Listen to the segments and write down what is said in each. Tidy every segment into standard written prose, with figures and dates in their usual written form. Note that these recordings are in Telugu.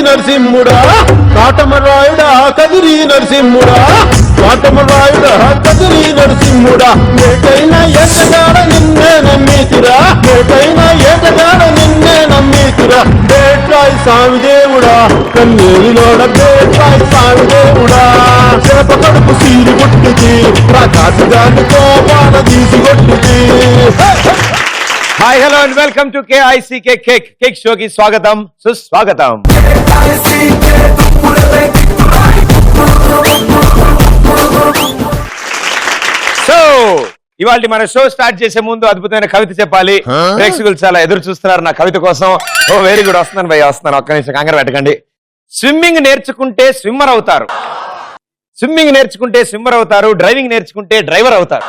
నరసింహుడా కాటమరాయుడా కదిరి నరసింహుడా కాటమరాయుడా కదిరి నరసింహుడా ఏటైనా ఏటగాడ నిన్నే నమ్మితురా ఏటైనా ఏటగాడ నిన్నే నమ్మితురా బేట్రాయి స్వామి దేవుడా కన్నీలోడ బేట్రాయి స్వామి దేవుడా చేప కడుపు సీరి కొట్టుది ప్రకాశగాన్ని కోపాల తీసి కొట్టుది. Hi hello and welcome to KICK cake show కి స్వాగతం సుస్వాగతం. సో ఇవాళ మన షో స్టార్ట్ చేసే ముందు అద్భుతమైన కవిత చెప్పాలి. ప్రేక్షకులు చాలా ఎదురు చూస్తున్నారు నా కవిత కోసం. ఓ వెరీ గుడ్, వస్తున్నాను భయ్య వస్తున్నాను, ఒక్క నిమిషం కంగారు పెట్టకండి. స్విమ్మింగ్ నేర్చుకుంటే స్విమ్మర్ అవుతారు, స్విమ్మింగ్ నేర్చుకుంటే స్విమ్మర్ అవుతారు, డ్రైవింగ్ నేర్చుకుంటే డ్రైవర్ అవుతారు.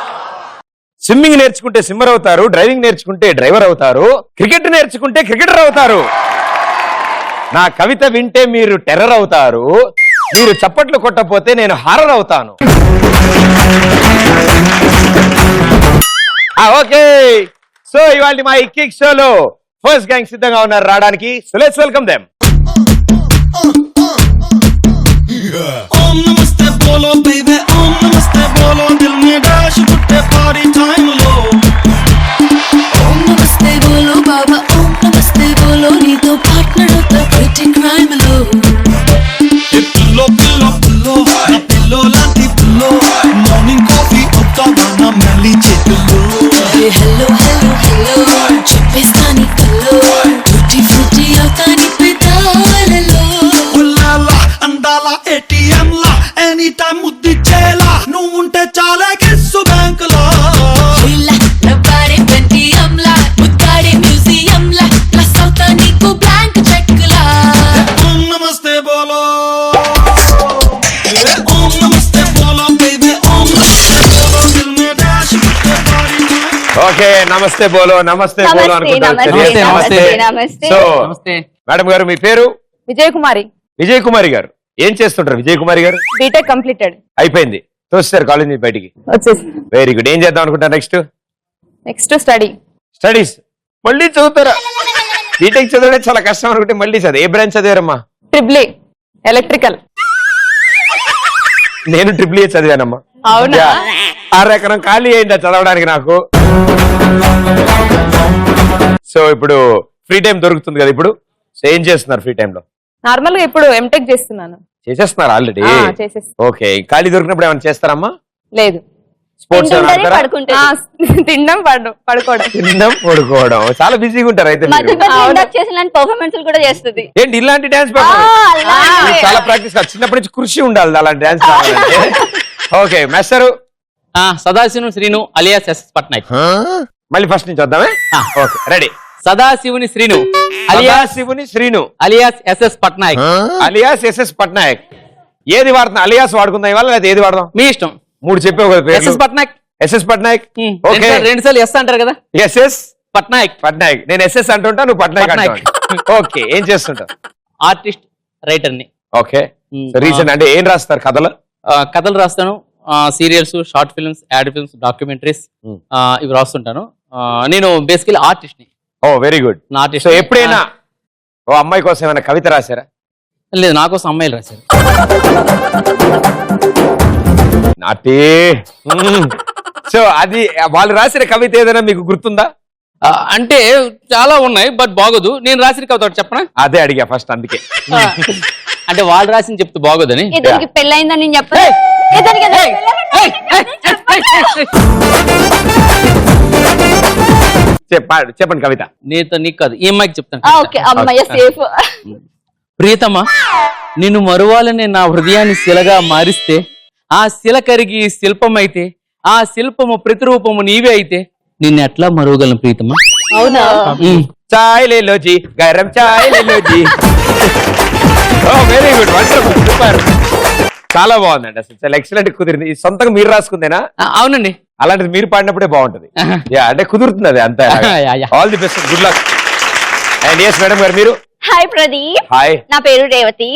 స్విమ్మింగ్ నేర్చుకుంటే స్విమ్మర్ అవుతారు, డ్రైవింగ్ నేర్చుకుంటే డ్రైవర్ అవుతారు, క్రికెట్ నేర్చుకుంటే క్రికెటర్ అవుతారు. నా కవిత వింటే మీరు టెర్రర్ అవుతారు, మీరు చప్పట్లు కొట్టకపోతే నేను హారర్ అవుతాను. ఓకే, సో ఇవాళ మా ఈ కిక్ షోలో ఫస్ట్ గ్యాంగ్ సిద్ధంగా ఉన్నారు రావడానికి. So let's welcome them. ओम नमस्ते बोलो बेबी ओम नमस्ते बोलो दिल में डैश उठे पार्टी टाइम लो ओम नमस्ते बोलो बाबा ओम नमस्ते बोलो नी तो पार्टनर होता प्रीटी क्राइम लो ये पिल्लो पिल्लो पिल्लो ना पिल्लो लांटी पिल्लो मॉर्निंग कॉफी उठा गाना मैली चिल्लो ये हेलो हेलो हेलो चुप्पिस्तानी कलो टूटी फ्रूटी औतानी पिताल लो उल्लाला अंदाला ATM ला एनी टाइम मुद्दी चेला नु उंटे चाले किस्सु बैंक ला हिला नबारे बंटी अमला मुतारे म्यूजियम ला प्लस औतानी को ब्लैंक चेक ला ओम नमस्ते बोलो ओम नमस्ते बोलो बेबी ओम नमस्ते बोलो दिल में डैश उठे पार्टी टाइम ఓకే, నమస్తే బోలో నమస్తే బోలో అనుకుంటారు. సో మేడం గారు మీ పేరు? విజయ్ కుమారి. విజయ్ కుమారి గారు ఏం చేస్తుంటారు? విజయ్ కుమారి గారు బీటెక్ కంప్లీటెడ్ అయిపోయింది, తోస్తారు కాలేజ్ నుంచి బయటికి. వచ్చేసి వెరీ గుడ్. ఏం చేద్దాం అనుకుంటారు నెక్స్ట్? Next study. స్టడీస్ మళ్ళీ చదువుతారా? బీటెక్ చదవడం చాలా కష్టం అనుకుంటే మళ్ళీ చదువు. ఏ బ్రాంచ్ చదివారమ్మా? Triple electrical. నేను ట్రిపుల్ ఏ చదివానమ్మా. అవునా? 6 ఎకరం ఖాళీ అయిందా చదవడానికి నాకు. సో ఇప్పుడు ఫ్రీ టైం దొరుకుతుంది కదా ఇప్పుడు, సో ఏం చేస్తున్నారు ఫ్రీ టైంలో? నార్మల్ గా ఇప్పుడు ఎంటెక్ చేస్తున్నాను. చేసేస్తున్నారు ఆల్రెడీ? చేసేస్తా. ఓకే, ఖాళీ దొరికినప్పుడు ఏమైనా చేస్తారమ్మా? లేదు. స్పోర్ట్స్ తినడం పడుకోవడం. తినడం పడుకోవడం, చాలా బిజీగా ఉంటారు అయితే మీరు. పర్ఫార్మెన్స్ కూడా చేస్తుంది. ఏంటి ఇలాంటి డాన్స్? చాలా ప్రాక్టీస్ కాదు, చిన్నప్పటి నుంచి కృషి ఉండాలి అలాంటి డాన్స్. Okay master? సదాశివుని శ్రీను అలియాస్ ఎస్ఎస్ పట్నాయక్. మళ్ళీ ఫస్ట్ నుంచి వద్దామే. Okay ready. సదాశివుని శ్రీను అలియాశివుని Sreenu alias SS Patnaik. Alias SS Patnaik. ఏది వాడుతున్నా? అలియాస్ వాడుకుందాం ఇవాళ, లేదా ఏది వాడదాం? మీ ఇష్టం. 3 చెప్పావు కదా. SS Patnaik. SS Patnaik. Okay, 2 సార్లు ఎస్ అంటారు కదా. ఎస్ఎస్ పట్నాయక్. పట్నాయక్. నేను ఎస్ఎస్ అంటుంటా, నువ్వు పట్నాయక్ అంటావు. ఓకే, ఏం చేస్తుంటావు? ఆర్టిస్ట్, రైటర్ ని. ఓకే, రీసెంట్ అంటే ఏం రాస్తారు? కథలు రాస్తాను, serials, short films, ad films, documentaries ఇవి రాస్తుంటాను. నేను బేసికలీ ఆర్టిస్ట్ ని. Oh very good. Artist. So ఎప్పుడైనా ఓ అమ్మాయి కోసం ఏమైనా కవిత రాశారా? లేదు, నా కోసం అమ్మాయిలు రాశారు. నాటి సో అది వాళ్ళు రాసిన కవిత ఏదైనా మీకు గుర్తుందా? అంటే చాలా ఉన్నాయి, బట్ బాగోదు. నేను రాసిన కవిత ఒకటి చెప్పనా? అదే అడిగా ఫస్ట్, అందుకే. అంటే వాళ్ళు రాసిన చెప్తే బాగోదని. ఇతనికి పెళ్ళయిందని నేను చెప్పను. చెప్పండి కవిత. నీకు కాదు, ఈ అమ్మాయికి చెప్తాను. ఓకే అమ్మయ్య సేఫ్. ప్రియతమా, నిన్ను మరువాలని నా హృదయాన్ని శిలగా మారిస్తే, ఆ శిల కరిగి శిల్పం అయితే, ఆ శిల్పము ప్రతిరూపము నీవే అయితే, నిన్ను ఎట్లా మరువగలను ప్రియతమా? అవునా? చాయ్ లేలోజీ, గరం చాయ్ లేలోజీ. Very good, wonderful, super. చాలా బాగుందండి, అసలు చాలా ఎక్సలెంట్ కుదిరింది. ఈ సొంతంగా మీరు రాసుకుందేనా? అవునండి. అలాంటిది మీరు పాడినప్పుడే బాగుంటది. అంటే కుదురుతుంది అది అంతా. All the best, good luck. And S madam గారు మీరు? హాయ్ ప్రదీప్. హాయ్, నా పేరు రేవతి.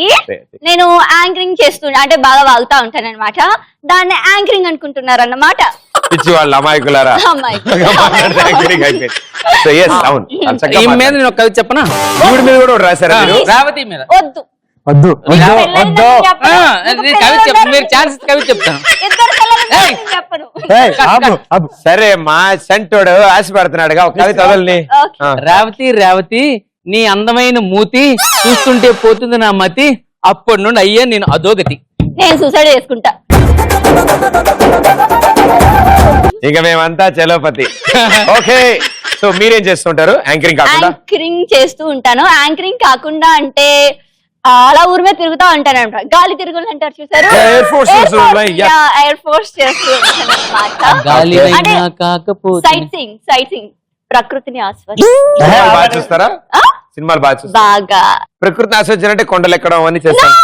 నేను యాంకరింగ్ చేస్తున్నా, అంటే బాగా వాగుతా ఉంటాను అనమాట. దాన్ని యాంకరింగ్ అనుకుంటున్నారు అన్నమాట. పిచ్చి వాళ్ళు అమాయకులారా. చెప్పనా? మీద కూడా రాశారా మీరు? రేవతి మీద వద్దు, వద్దు వద్దు వద్దు నేను కవిత చెప్తాను, మీరు ఛాన్స్ కవిత చెప్తాను. ఏయ్! చెప్పను. ఏయ్, ఆపు, ఆపు. సరే మా సెంటోడు ఆశపడుతున్నాడుగా ఒక కవిత వదలని Okay. రేవతి రేవతి నీ అందమైన మూతి చూస్తుంటే పోతుంది నా మతి, అప్పటి నుండి అయ్యా నేను అధోగతి. నేను సూసైడ్ చేసుకుంటా. ఇక మేమంతా చలోపతి. ఓకే, సో మీరేం చేస్తుంటారు యాంకరింగ్ కాకుండా? యాంకరింగ్ చేస్తూ ఉంటాను. యాంకరింగ్ కాకుండా అంటే అలా ఊరి మీద తిరుగుతా ఉంటాను అనమాట. గాలి తిరుగులు అంటారు చూసారు, Air Force చేస్తున్నావు, yeah. ఎయిర్ ఫోర్స్ చేస్తూ ఉంటాను అనమాట. గాలినైనా కాకపోతే సైట్ సింగ్ ప్రకృతిని ఆస్వాది సినిమాలు బాగా చూస్తారా? సినిమాలు బాగా చూస్తారా? బాగా. ప్రకృతిని ఆస్వాదించాలంటే కొండలు ఎక్కడం అవన్నీ చేస్తాను.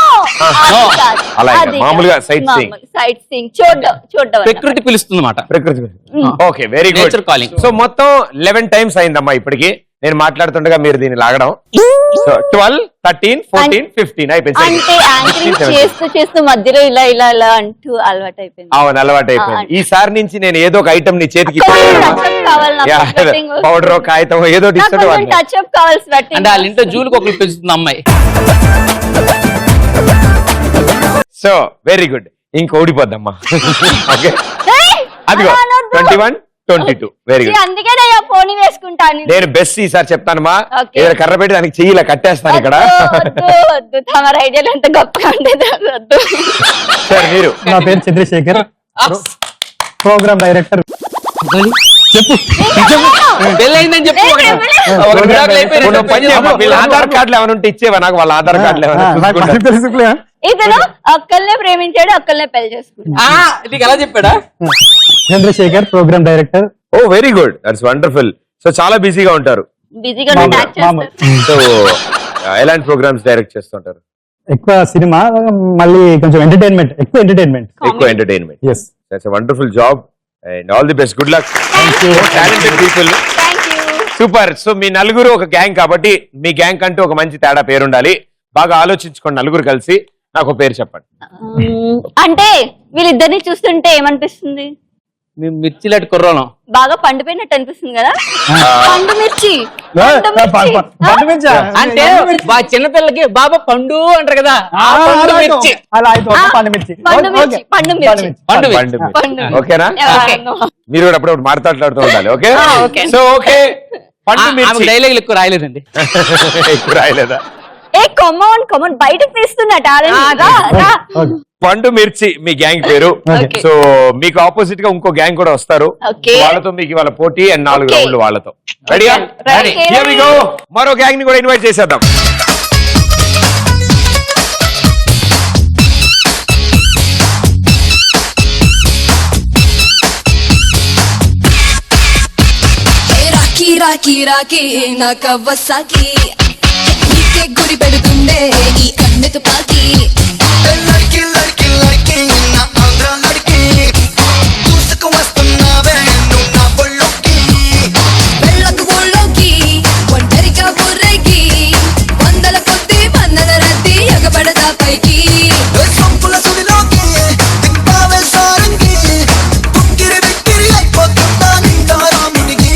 అలా ఇంకా మామూలుగా sight seeing. సైట్ సింగ్ చూడడం ప్రకృతి పిలుస్తుంది అన్నమాట. ప్రకృతి. Okay, very Nature good. calling. So మొత్తం 11 టైమ్స్ అయిందమ్మా ఇప్పటికి నేను మాట్లాడుతుండగా మీరు దీన్ని లాగడం. సో 12, 13, 14, 15 అయిపోయింది. అంటే యాంకరింగ్ చేస్తూ చేస్తూ మధ్యలో ఇలా ఇలా ఇలా అంటూ అలవాటు అయిపోయింది. అవును, అలవాటు అయిపోయింది. ఈసారి నుంచి నేను ఏదో ఒక ఐటమ్ నీ చేతికి పౌడర్ కాగితం ఏదో ఇస్తుంటే టచ్ అప్ కావాలి స్వెట్టింగ్. అంటే వాళ్ళ ఇంట్లో జూలుకి ఒకరు పిలుస్తుంది అమ్మాయి. So very good. ఇంక ఓడిపోద్దమ్మా. ఓకే, అదిగో 21, 22 వెరీ గుడ్. అందుకే నేను ఫోన్ వేసుకుంటాను. నేను బెస్ట్ ఈసారి చెప్తానమ్మా. Okay. ఏదైనా కర్ర పెట్టి దానికి చెయ్యిలా కట్టేస్తాను ఇక్కడ. వద్దు తమ ఐడియాలు ఎంత గొప్పగా ఉండేది వద్దు. సరే మీరు నా పేరు చంద్రశేఖర్, ప్రోగ్రామ్ డైరెక్టర్. చెప్పు పెళ్ళయిందని చెప్పు. ఒక విడాకులు అయిపోయినాయి. ఒక పని చేయమ్మా, వీళ్ళ ఆధార్ కార్డులు ఏమైనా ఉంటే ఇచ్చేవా నాకు? వాళ్ళ ఆధార్ కార్డులు ఏమైనా చూసుకుంటా. తెలుసులే. ఇతను ఒక్కళ్ళనే ప్రేమించాడు, ఒక్కళ్ళనే పెళ్లి చేసుకున్నాడు. నీకు ఎలా చెప్పాడా? Chandrashekar, program director. Oh very good, that's wonderful. So చాలా బిజీగా ఉంటారు. బిజీగా ట్యాక్ మామూలు. చేస్తారు. సో ఎలాంటి ప్రోగ్రామ్స్ డైరెక్ట్ చేస్తుంటారు? ఎక్కువ సినిమా, మళ్ళీ కొంచెం ఎంటర్టైన్మెంట్, ఎక్కువ ఎంటర్టైన్మెంట్. ఎక్కువ entertainment. Yes. That's a wonderful job and all the best. Good luck. Talented people. Thank you. Super. So మీ నలుగురు ఒక గ్యాంగ్ కాబట్టి మీ గ్యాంగ్ అంటూ ఒక మంచి తేడా పేరు ఉండాలి. బాగా ఆలోచించుకోండి నలుగురు కలిసి. నాకు ఒక పేరు చెప్పండి. అంటే వీళ్ళిద్దరిని చూస్తుంటే ఏమనిపిస్తుంది? మేము మిర్చిలాంటి కుర్రోళం. బాగా పండిపోయినట్టు అనిపిస్తుంది కదా. పండు మిర్చి. పండు మిర్చా? అంటే మా చిన్నపిల్లకి బాబా పండు అంటారు కదా, ఆ పండు మిర్చి. అలా అయితే ఒక పండు మిర్చి. పండు ఓకే. మిర్చి. పండు మిర్చి. పండు మిర్చి. పండు మిర్చి. పండు. ఓకేనా? ఎవరన్నా. మీరు కూడా అప్పుడప్పుడు మాట్లాడుతూ ఉండాలి. Okay, okay. So okay. పండు మిర్చి డైలాగులు ఎక్కువ రాయలేదండి. ఎక్కువ రాయలేదా? ఏ కమాన్ బయటకు తీస్తున్నా టాలెంట్. ఓకే. పండు మిర్చి మీ గ్యాంగ్ పేరు. Okay. సో మీకు ఆపోజిట్ గా ఇంకో గ్యాంగ్ కూడా వస్తారు. Okay. వాళ్ళతో మీకు ఇవాళ పోటీ అండ్ 4 Okay. రౌండ్లు వాళ్ళతో. రెడీయా? Ready. Here we go. మరో గ్యాంగ్ ని కూడా ఇన్వైట్ చేసేద్దాం. రాకీ రాకీ రాకీ నా కవ్వసాకి నీకే గురి పెడుతుండే ఈ కన్ను తుపాకి లడ్కి లడ్కి లడ్కి నా ఆంధ్ర లడ్కి దూసుకు వస్తున్నావే నువ్వు నా బొళ్ళోకి వెళ్ళకు ఊళ్ళోకి ఒంటరిగా బుర్రెకి వందల కొద్ది వందల రద్దీ ఎగబడతా పైకి సొంపుల సుడిలోకి దింపావే సారంగి తుక్కిరి బిక్కిరి అయిపోతున్నా నిండా రాముడికి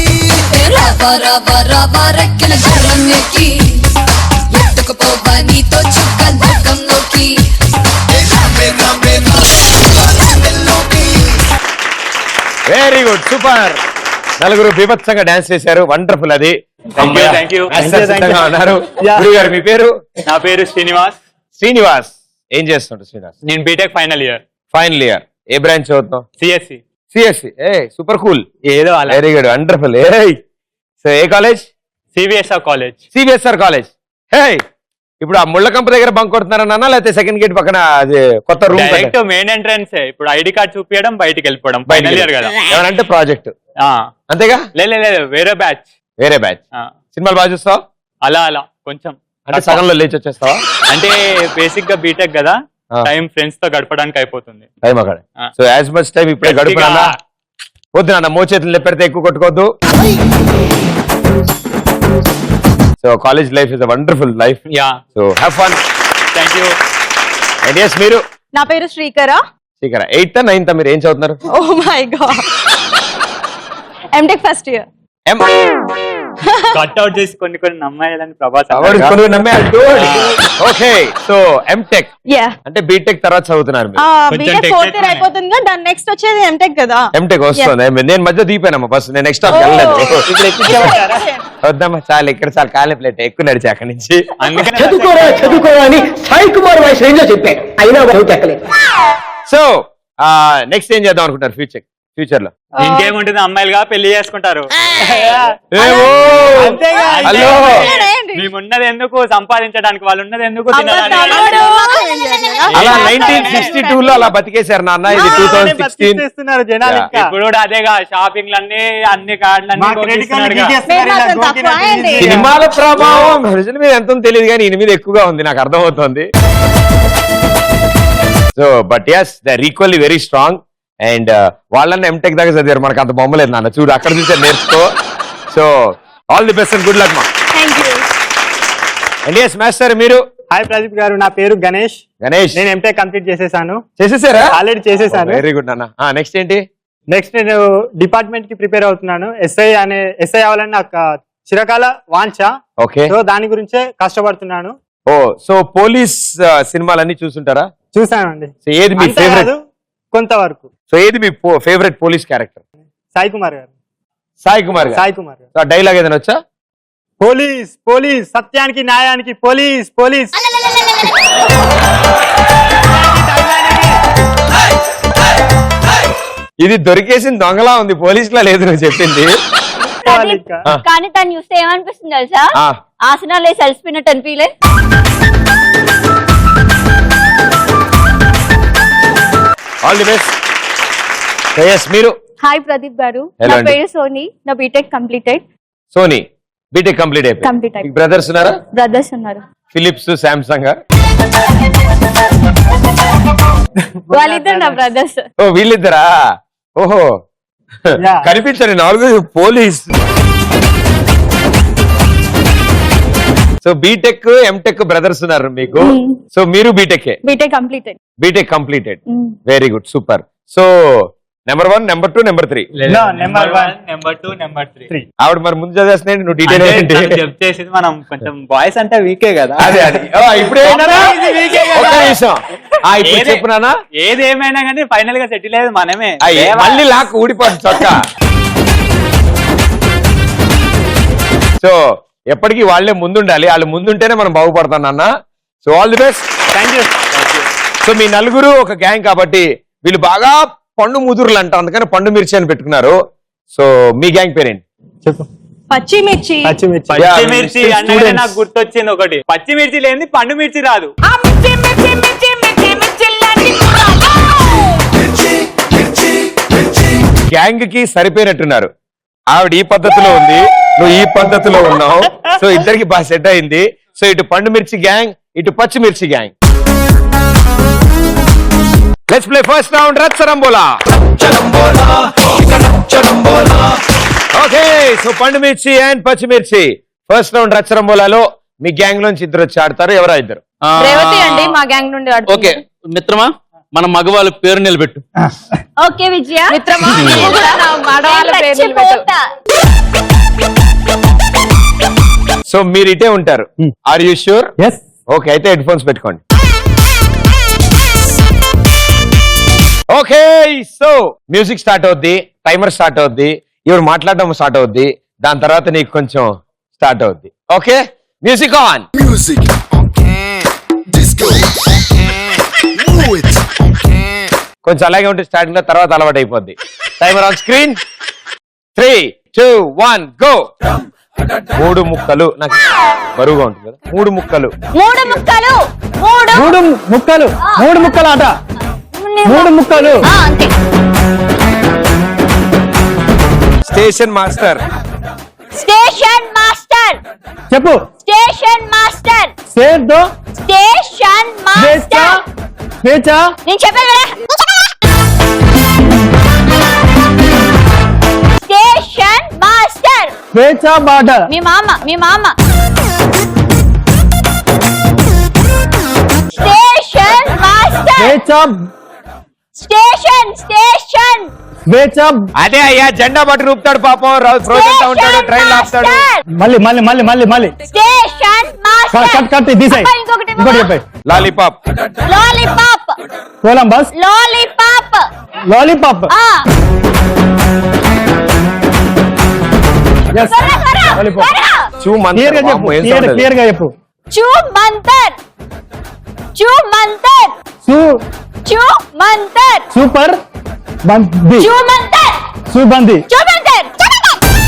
రాబా రాబా రాబా రెక్కల గుర్రం ఎక్కి ఎత్తుకుపోవా నీతో చుక్క లోకంలోకి రాబే రాబే రాబే వెరీ గుడ్, సూపర్. నలుగురు బీభత్సంగా డాన్స్ చేశారు. వండర్ఫుల్. అది Thank you. సిద్ధంగా ఉన్నారు. గురువు గారు మీ పేరు? నా పేరు శ్రీనివాస్. శ్రీనివాస్. ఏం చేస్తుంటారు శ్రీనివాస్? నేను BTech final year. Final year. ఏ బ్రాంచ్ చదువుతాం? సిఎస్సి. సిఎస్సి. ఏ సూపర్ కూల్. ఏదో అలా. Very good, wonderful. సో ఏ college? CBSR college. CBSR college. Hey, ఇప్పుడు ఆ ముళ్ళ కంప దగ్గర బంక్ కొడుతున్నారన్నా లేకపోతే సెకండ్ గేట్ పక్కన అది కొత్త రూమ్ డైరెక్ట్ మెయిన్ ఎంట్రన్స్. ఇప్పుడు ఐడి కార్డ్ చూపించడం, బయటికి వెళ్ళిపోవడం. ఫైనల్ ఇయర్ కదా. ఏమనంటే ప్రాజెక్ట్ ఆ, అంతేగా? లేదు వేరే బ్యాచ్. వేరే బ్యాచ్. సినిమాలు బాగా చూస్తావా? అలా కొంచెం. అంటే సగంలో లేచి వచ్చేస్తావా? అంటే బేసిక్ గా బీటెక్ కదా, ఆ. టైం ఫ్రెండ్స్ తో గడపడానికి అయిపోతుంది. టైం అక్కడ. ఆ. సో యాజ్ మచ్ టైం ఇప్పుడే గడుపునా? వద్దు నాన్న, మోచేతులు పెడితే ఎక్కువ కొట్టుకోవద్దు. So college life is a wonderful life. Yeah, so have fun. Thank you. And yes, మీరు? నా పేరు శ్రీకర. ఇక్కడ 8th 9th మీరు ఏం చదువుతున్నారు? Oh my god. MTech first year. Cutout చేసి కొన్ని కొన్ని నమ్మాలని ప్రభాస్ ఎవరు అన్నారుగా. కొన్ని నమ్మేయాలి. ఓకే సో ఎంటెక్ యా అంటే బీటెక్ తర్వాత చదువుతున్నారు మీరు. కొంచెం బీటెక్ tech ఫోర్త్ ఇయర్ ఎక్కువనే. అయిపోతుంది కదా, దాని నెక్స్ట్ వచ్చేది ఎంటెక్ కదా. ఎంటెక్ వస్తుంది. నేను మధ్య దీపానమ్మా బస్, నేను నెక్స్ట్ స్టాప్ వెళ్ళలేదు. ఇప్పుడు ఎక్కించమంటారా? వద్దమ్మా చాలు, ఇక్కడ చాలు కాలే ప్లేట్ ఎక్కువ నడిచి అక్కడి నుంచి. అందుకనే చదువుకోవాలని సాయి కుమార్ వాయిస్ రేంజ్ లో చెప్పారు, అయినా చదువుకెక్కలేదు. సో నెక్స్ట్ ఏం చేద్దాం అనుకుంటారు ఫ్యూచర్ లో? ఇంకేముంటుంది, అమ్మాయిలుగా పెళ్లి చేసుకుంటారు. ఏవో! అంతేగా. హలో మేమున్నది ఎందుకు సంపాదించడానికి, వాళ్ళు ఉన్నది ఎందుకు తినడానికి. అలా 1962 లో అలా బతికేశారు నాన్న. ఇది 2016. బతికిస్తున్నారు జనాలు ఇంకా. ఇప్పుడు కూడా అదేగా షాపింగ్ అన్ని కార్డులు సినిమాల ప్రభావం ప్రజల మీద ఎంత ఉందో తెలియదు కానీ ఈయన మీద ఎక్కువగా ఉంది, నాకు అర్థమవుతుంది. So but yes they are equally very strong. And వాళ్ళన్న ఎంటెక్ దాకా చదివారు, మనకు అంత బొమ్మలేదు నాన్న. చూడు అక్కడ చూసే నేర్చుకో. So all the best and good luck మా. అండ్ ఎస్ మాస్టర్ మీరు? హాయ్ ప్రదీప్ గారు, నా పేరు గణేష్. నేను ఎంటెక్ కంప్లీట్ చేసేసాను. చేసేసారా? ఆల్రెడీ చేసేసాను. వెరీ గుడ్ నాన్న. నెక్స్ట్ ఏంటి? నెక్స్ట్ నేను డిపార్ట్మెంట్ కి ప్రిపేర్ అవుతున్నాను. ఎస్ఐ అవ్వాలని నాకు చిరకాల వాంఛ. ఓకే. సో దాని గురించే కష్టపడుతున్నాను. ఓ సో పోలీస్ సినిమాలన్నీ చూసుంటారా? చూసానండి. సో ఏది మీ అంతే ఫేవరెట్? కాదు, కొంతవరకు. సో ఏది మీ favourite police character? Sai Kumar గారు. సాయి కుమార్ గారు. సాయి కుమార్ గారు. సో డైలాగ్ ఏదైనా వచ్చా? పోలీస్ పోలీస్, సత్యానికి న్యాయానికి పోలీస్ పోలీస్. ఇది దొరికేసిన దొంగలా ఉంది, పోలీసులా లేదు నువ్వు చెప్పింది. కానీ తను చూస్తే ఏమనిపిస్తుంది తెలుసా, ఆ. ఆసనాలు వేసి అలసిపోయినట్టు అనిపించలే. All the best. ఎస్ మీరు? హాయ్ ప్రదీప్ గారు, Hello నా అండి. పేరు సోని, నా BTech completed. Soni BTech complete Complete అయిపోయింది. అయిపోయింది. బ్రదర్స్ ఉన్నారా? బ్రదర్స్ ఉన్నారు. Philips, Samsung? వాళ్ళిద్దరు నా బ్రదర్స్. ఓ వీళ్ళిద్దరా? ఓహో Yeah. కనిపించండి నాలుగు police. So BTech MTech brothers ఉన్నారు మీకు. సో మీరు BTech BTech completed. BTech completed. Very good, super. So number 1, number 2, number 3. Number 1, number 2, number 3. ఆవిడ మరి ముందు చదివేస్తున్నాయి, నువ్వు డీటెయిల్ ఏంటి? చెప్తేసింది మనం కొంచెం బాయ్స్ అంటే వీకే కదా. అదే అది ఇప్పుడు ఒక్క నిమిషం. ఇప్పుడు చెప్పునా? ఏది ఏమైనా కానీ ఫైనల్ గా సెటిల్ అయ్యేది మనమే. మళ్ళీ లాక్ ఊడిపోతుంది చొక్కా. సో ఎప్పటికీ వాళ్ళే ముందుండాలి, వాళ్ళు ముందుంటేనే మనం బాగుపడతాం నాన్న. So all the best. Thank you. So మీ నలుగురు ఒక గ్యాంగ్ కాబట్టి వీళ్ళు బాగా పండు ముదురులు అంట, అందుకని పండు మిర్చి అని పెట్టుకున్నారు. సో మీ గ్యాంగ్ పేరేంటి? చెప్పు. పచ్చిమిర్చి. పచ్చిమిర్చి. పచ్చిమిర్చి అనగానే నాకు గుర్తొచ్చింది ఒకటి. పచ్చిమిర్చి లేని పండు మిర్చి రాదు. గ్యాంగ్ కి సరిపోయినట్టున్నారు. ఆవిడ ఈ పద్ధతిలో ఉంది, నువ్వు ఈ పద్ధతిలో ఉన్నావు. సో ఇద్దరికి బాగా సెట్ అయింది. సో ఇటు పండు మిర్చి గ్యాంగ్, ఇటు పచ్చిమిర్చి gang. Let's play first round రచ్చరంబోలా. ఓకే సో పండు మిర్చి అండ్ పచ్చిమిర్చి ఫస్ట్ రౌండ్ రచ్చరంబోలాలో మీ గ్యాంగ్ నుంచి ఇద్దరు వచ్చి ఆడతారు. ఎవరా ఇద్దరు? రేవతి అండి మా గ్యాంగ్ నుండి ఆడుతుంది. ఓకే మిత్రమా, మన మగవాళ్ళ పేరు నిలబెట్టు. ఓకే విజయ. మిత్రమా నువ్వు కూడా నా మడవాళ్ళ పేరు నిలబెట్టు. సో మీరు ఇటే ఉంటారు. Are you sure? Yes. Okay అయితే హెడ్ ఫోన్స్ పెట్టుకోండి. ఓకే సో మ్యూజిక్ స్టార్ట్ అవుద్ది, టైమర్ స్టార్ట్ అవుద్ది, ఇవి మాట్లాడడం స్టార్ట్ అవుద్ది, దాని తర్వాత నీకు కొంచెం స్టార్ట్ అవుద్ది. Okay music on. Music. Disco. Move it. కొంచెం అలాగే ఉంటే స్టార్టింగ్ లో, తర్వాత అలవాటు అయిపోద్ది. Timer on screen. 3, 2, 1 గో. 3 ముక్కలు నాకు బరువుగా ఉంటుంది కదా. 3 ముక్కలు. 3 ముక్కలు. 3 ముక్కలు. 3 ముక్కలు ఆట. 3 ముక్కలు. అంతే. Station master. Station master. చెప్పు. Station master. సేర్ దో. Station master. వేచా. నేను చెప్పాను కదా. Station master. వేచా బార్డర్. మీ మామ. Station master. వేచా స్టేషన్ స్టేషన్ స్వేచ్ఛ. అదే అయ్యా జెండా పట్టుకు ఊపుతాడు పాపం రోజంతా ఉంటాడు ట్రైన్ ఆపుతాడు. మళ్ళీ మళ్ళీ మళ్ళీ మళ్ళీ మళ్ళీ స్టేషన్ మాస్టర్ కట్ కట్ తీసాయి. ఇంకొకటి ఇంకోటి చెప్పాయి. Lollipop. Lollipop Columbus. Lollipop lollipop. Yes. Lollipop. Clear గా చెప్పు. Clear గా చెప్పు. చూమంతర్ చూమంతర్ సు చూమంతర్ సూపర్ బంది. చూమంతర్ సుబంది. చూమంతర్ చూమంతర్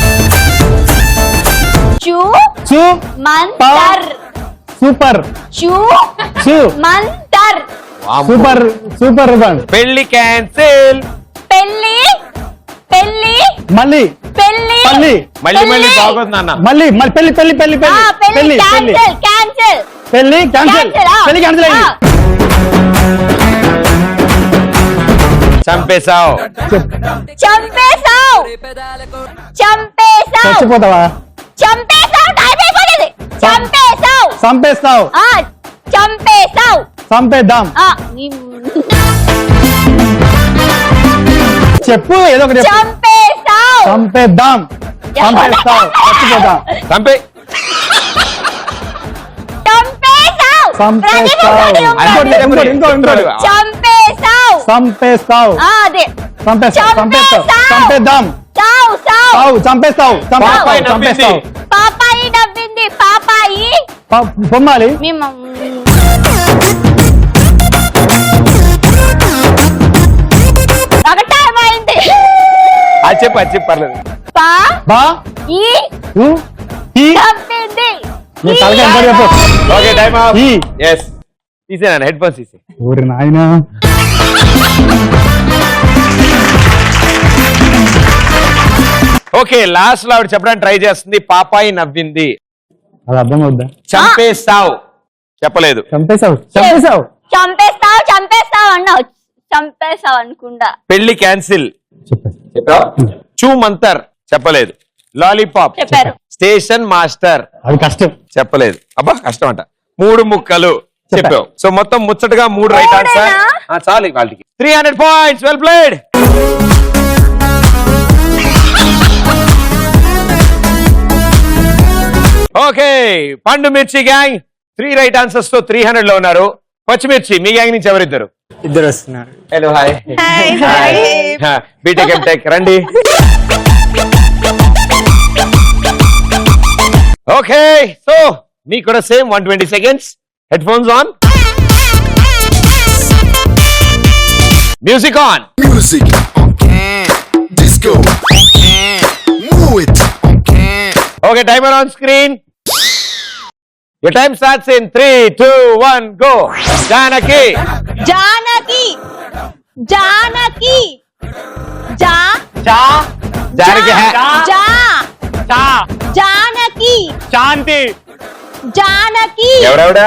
సూపర్ చూ సు మంతర్ సూపర్ సూపర్ బంద్. పెళ్లి క్యాన్సిల్. పెళ్లి పెళ్లి మళ్ళీ పెళ్లి మళ్ళీ మళ్ళీ మళ్ళీ బాగోదు నాన్న. మళ్ళీ మళ్ళీ పెళ్లి పెళ్లి పెళ్లి పెళ్లి పెళ్లి పెళ్లి క్యాన్సిల్ క్యాన్సిల్ పెళ్లి క్యాన్సిల్. పెళ్లి క్యాన్సిల్ అయింది. చంపేశావు. చంపేశావు చంపేశావు చచ్చిపోతావా? చంపేశావు టైం అయిపోయింది చంపేశావు చంపేస్తావు. చంపేశావు చంపేద్దాం. చెప్పు ఏదో ఒకటి చెప్పు. చంపేశావు చంపేద్దాం. చంపేస్తావు. చచ్చిపోతాం. చంపే చంపేశావు చంపేస్తావు. ఇంకోటి ఇంకోటి చంపేశావు చంపేస్తావు. అదే చంపేస్తావు. చంపేస్తావు. చంపేద్దాం. చావు చావు చావు. చంపేస్తావు. పాపాయి చంపేస్తావు. చంపేస్తావు. పాపాయి నవ్వింది పాపాయి బొమ్మాలి. మేము ఒక టైం అయింది అది చెప్పు పర్లేదు. పా బా ఈ ఊ ఈ నవ్వింది నీ తలకాయ ఇంకోటి చెప్పు. Okay time of. ఈ ఎస్ తీసేనా హెడ్ ఫోన్స్ తీసే. ఊరి నాయనా. ఓకే లాస్ట్ లో ఆవిడ చెప్పడానికి ట్రై చేస్తుంది పాపాయి నవ్వింది. అది అర్థం అవుద్దా? చంపేస్తావు చెప్పలేదు. చంపేశావు. చంపేశావు. చంపేస్తావు చంపేస్తావు అన్నావు చంపేస్తావు అనుకుండా పెళ్లి క్యాన్సిల్ చెప్పావు. చూ మంతర్ చెప్పలేదు. లాలీపాప్ చెప్పారు. స్టేషన్ మాస్టర్ అది కష్టం. చెప్పలేదు. అబ్బా కష్టం అంట. 3 ముక్కలు చెప్పావు. సో మొత్తం ముచ్చటగా 3 రైట్ ఆన్సర్. చాలు వాళ్ళకి 300 పాయింట్స్. Well played. ఓకే పండు మిర్చి గ్యాంగ్ 3 రైట్ ఆన్సర్స్ తో 300 లో ఉన్నారు. పచ్చిమిర్చి మీ గ్యాంగ్ నుంచి ఎవరిద్దరు? ఇద్దరు వస్తున్నారు. Hello hi. బీటెక్ ఎంటెక్ రండి. ఓకే సో మీకు కూడా same 120 seconds. Head phones on. Music on. Music on can. Disco on can. Move it on can. Okay timer on screen. Your time starts in 3, 2, 1, go. Janaki. Janaki Janaki జా చా జానకి హై. జా చా జానకి శాంతి జానకి ఎవరెవడా?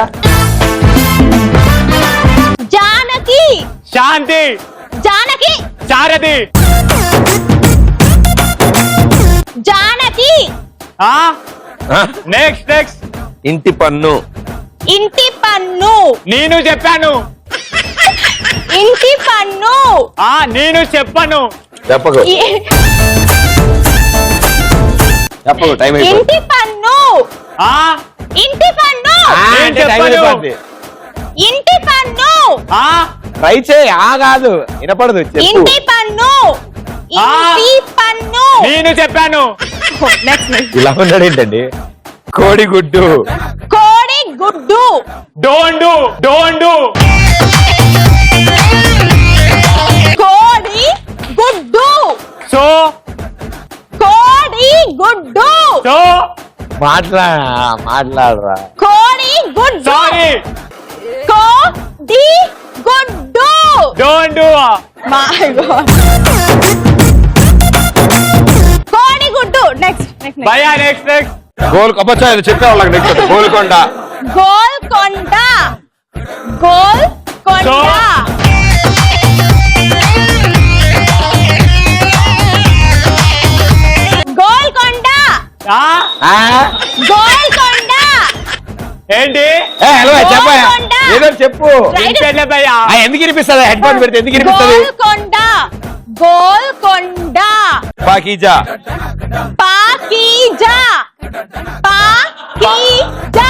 జానకి శాంతి జానకి చారది జానకి నెక్స్ట్ నెక్స్ట్ ఇంటి పన్ను. ఇంటి పన్ను నేను చెప్పాను. ఇంటి పన్ను నేను చెప్పను. చెప్పకు చెప్పకు టైం అయిపోయింది. ఇంటి పన్ను ఇంటి పన్ను నేను చెప్పను. ఇంటి పన్ను ట్రై చేయి. కాదు వినపడదు. చెప్పు. ఇంటి పన్ను ఇంటి పన్ను నేను చెప్పాను. ఇలా ఉన్నాడు ఏంటండి? కోడిగుడ్డు. కోడి గుడ్డు డోండు డోండు కోడి గుడ్డు సో కోడి గుడ్డు సో మాట్లాడరా. కోడి గుడ్డు సారీ కోడి గుడ్డు డోండు మై గాడ్ కోడి గుడ్డు నెక్స్ట్ భయా నెక్స్ట్ నెక్స్ట్ అబ్బచ్చా చెప్పే వాళ్ళకి నెక్స్ట్ గోల్కొండ. గోల్కొండ గోల్కొండ గోల్కొండ గోల్కొండ ఏంటి హలో చెప్పా. ఏదో చెప్పు వినిపించలే భయ్యా. ఎందుకు వినిపిస్తుంది హెడ్ ఫోన్ పెడితే ఎందుకు వినిపిస్తుంది గోల్కొండ గోల్కొండ పాకీజా పాకీజా పాకీజా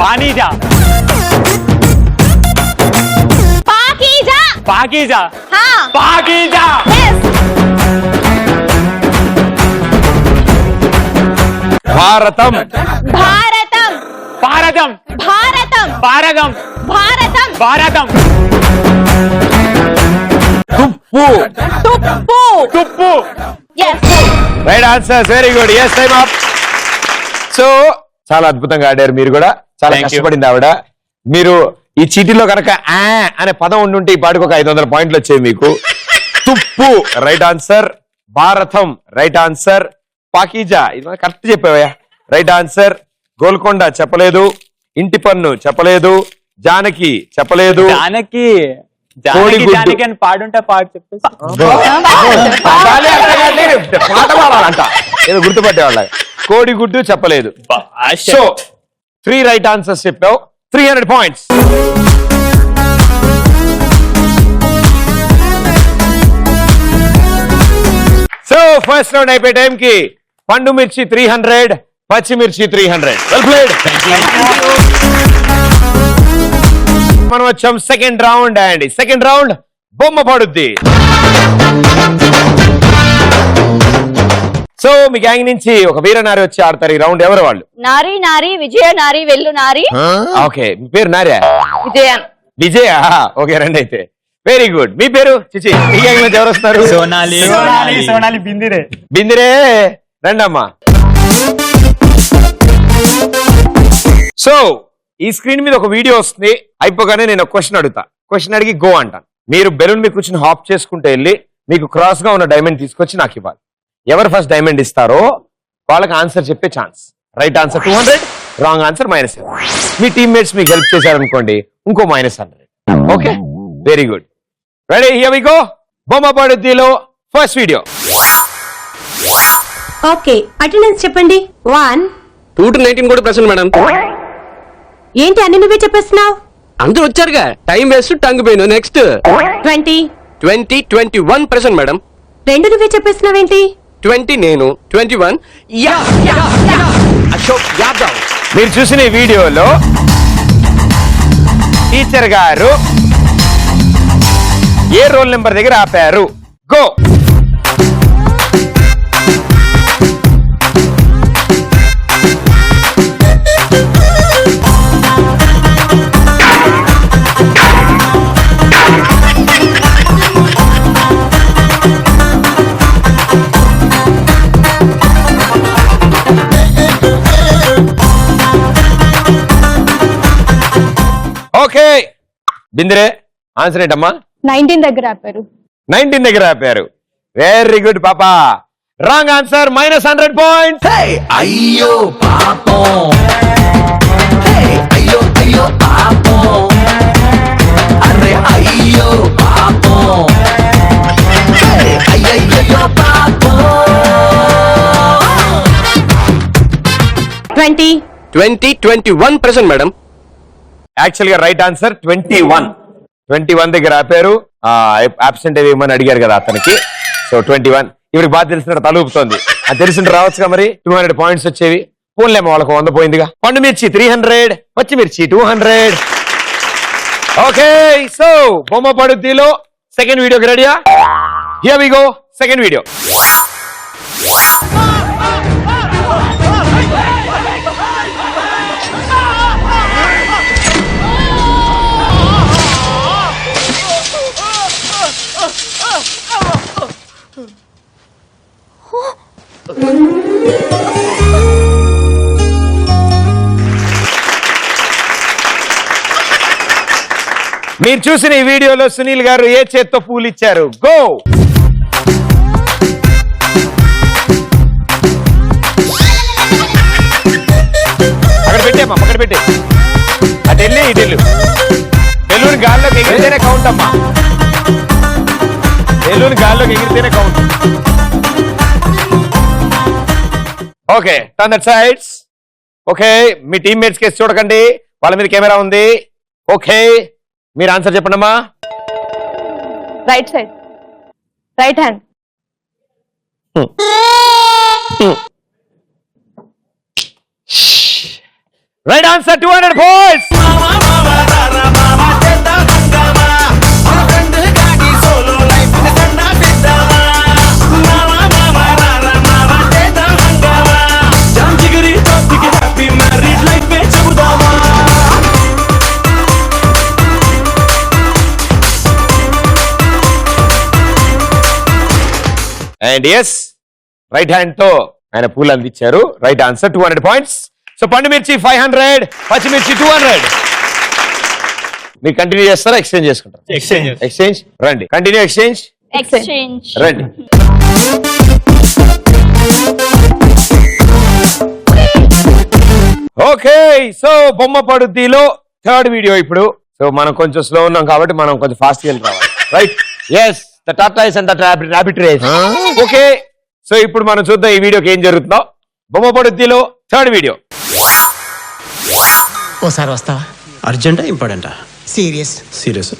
పానీజా పాకీజా పాకీజా హా పాకీజా yes భారతం భారతం భారతం భారతం భారతం భారతం భారతం తుప్పు తుప్పు తుప్పు yes right answers very good yes time up so చాలా అద్భుతంగా ఆడారు మీరు కూడా చాలా Thank you. కష్టపడింది ఆవిడ మీరు ఈ చీటీలో కనుక ఆ అనే పదం ఉండుంటే ఈ పాటికి ఒక 500 పాయింట్లు వచ్చేవి మీకు తుప్పు రైట్ ఆన్సర్ భారతం రైట్ ఆన్సర్ పాకీజా ఇది కరెక్ట్ చెప్పావయ్యా రైట్ ఆన్సర్ గోల్కొండ చెప్పలేదు ఇంటి పన్ను చెప్పలేదు జానకి చెప్పలేదు జానకి కోడిగుడ్డు. జానకి అని పాడుంటే పాడు చెప్పేసి పాడాలి అంటే కాదు, పాట పాడాలంట ఏదో గుర్తుపట్టేవాళ్ళ కోడిగుడ్డు చెప్పలేదు సో 3 రైట్ ఆన్సర్స్ చెప్పావు 300 పాయింట్స్ సో ఫస్ట్ రౌండ్ అయిపోయే టైం కి పండు మిర్చి 300 పచ్చిమిర్చి 300 వెల్ ప్లేడ్ మనం వచ్చాం second round and second round బొమ్మ పడుద్ది సో మీ గ్యాంగ్ నుంచి ఒక వీరనారి వచ్చి ఆడతారు ఈ రౌండ్ ఎవరు వాళ్ళు నారి నారి విజయ నారి వెల్లు నారి ఓకే మీ పేరు నార్యా విజయ విజయ ఓకే రండి అయితే వెరీ గుడ్ మీ పేరు చిచి మీ గ్యాంగ్ నుంచి ఎవరు వస్తారు సోనాలి సోనాలి సోనాలి బిందిరే బిందిరే రండమ్మా సో ఈ స్క్రీన్ మీద ఒక వీడియో వస్తుంది అయిపోగానే నేను ఒక క్వశ్చన్ అడుగుతా క్వశ్చన్ అడిగి గో అంటాను మీరు బెలూన్ మీద కూర్చొని హాప్ చేసుకుంటూ వెళ్ళి మీకు క్రాస్ గా ఉన్న డైమండ్ తీసుకొచ్చి నాకు ఇవ్వాలి ఎవరు ఫస్ట్ డైమండ్ ఇస్తారో వాళ్ళకి ఆన్సర్ చెప్పే chance right answer 200 wrong answer -7 మీ టీమ్మేట్స్ మీకు హెల్ప్ చేశారనుకోండి ఇంకో -100 okay very good ready here we go బొమ్మ పడుద్దిలో ఫస్ట్ వీడియో ఓకే అటెండెన్స్ చెప్పండి 1 2 to 19 కూడా ప్రశ్న మేడం ఏంటి అన్ని నువ్వే చెప్పేస్తున్నావు అందరూ వచ్చారుగా టైం వేస్ట్ టంగ్ పోయిన నెక్స్ట్ 20 20 21 ప్రశ్న మేడం రెండు నువ్వే చెప్పేస్తున్నావేంటి 20 నేను 21 అశోక్ యాదవ్ మీరు చూసిన ఈ వీడియోలో టీచర్ గారు ఏ రోల్ నెంబర్ దగ్గర ఆపారు గో ఓకే బిందిరే ఆన్సర్ ఏంటమ్మా 19 దగ్గర ఆపారు 19 దగ్గర ఆపారు వెరీ గుడ్ పాపా రాంగ్ ఆన్సర్ -100 పాయింట్స్ అయ్యో పాపం అయ్యో అయ్యో పాపం అరే అయ్యో పాపం అయ్యయ్యో పాపం 20 20 21 ప్రశ్న మేడం యాక్చువల్ గా రైట్ ఆన్సర్ 21 దగ్గర ఆపారు అబ్సెంట్ ఏమని అడిగారు కదా అతనికి సో 21 ఇవిడికి బాగా తెలిసిన తలూపుతోంది అది తెలిసిన రావచ్చుగా మరి 200 పాయింట్స్ వచ్చేవి పోన్లేమో వాళ్ళకు 100 పోయిందిగా పండు మిర్చి 300 పచ్చిమిర్చి 200 ఓకే సో బొమ్మ పడుద్దిలో సెకండ్ వీడియోకి రెడీయా here we go second video మీరు చూసిన ఈ వీడియోలో సునీల్ గారు ఏ చేత్తో పూలు ఇచ్చారు గో అక్కడ పెట్టేమ్మా అక్కడ పెట్టే అటు వెళ్ళి ఇటు వెళ్ళు బెలూన్ గాల్లోకి ఎగిరితేనే కౌంట్ అమ్మా బెలూన్ గాల్లోకి ఎగిరితేనే count okay turn that sides okay మీ టీమ్మేట్స్ కేసు చూడకండి వాళ్ళ మీద కెమెరా ఉంది ఓకే మీరు ఆన్సర్ చెప్పండమ్మా. Right side, right hand. Right answer 200 points. And yes right hand తో ఆయన పూలు అందించారు. Right answer 200 points. సో పండు మిర్చి 500, పచ్చిమిర్చి 200. మీరు కంటిన్యూ చేస్తారా ఎక్స్చేంజ్ చేసుకుంటారు? ఎక్స్చేంజ్ రండి, కంటిన్యూ ఎక్స్చేంజ్ రండి. ఓకే సో బొమ్మ పడుద్దిలో థర్డ్ వీడియో ఇప్పుడు. సో మనం కొంచెం స్లో ఉన్నాం కాబట్టి మనం కొంచెం ఫాస్ట్ గా రావాలి. Right yes the tortoise and the rabbit race. Okay so ఇప్పుడు మనం చూద్దాం ఈ వీడియోకి ఏం జరుగుతుందో. బొమ్మ పడుద్దిలో థర్డ్ వీడియో. ఓసారి వస్తావా? అర్జెంటా ఇంపార్టెంటా? సీరియస్. సీరియస్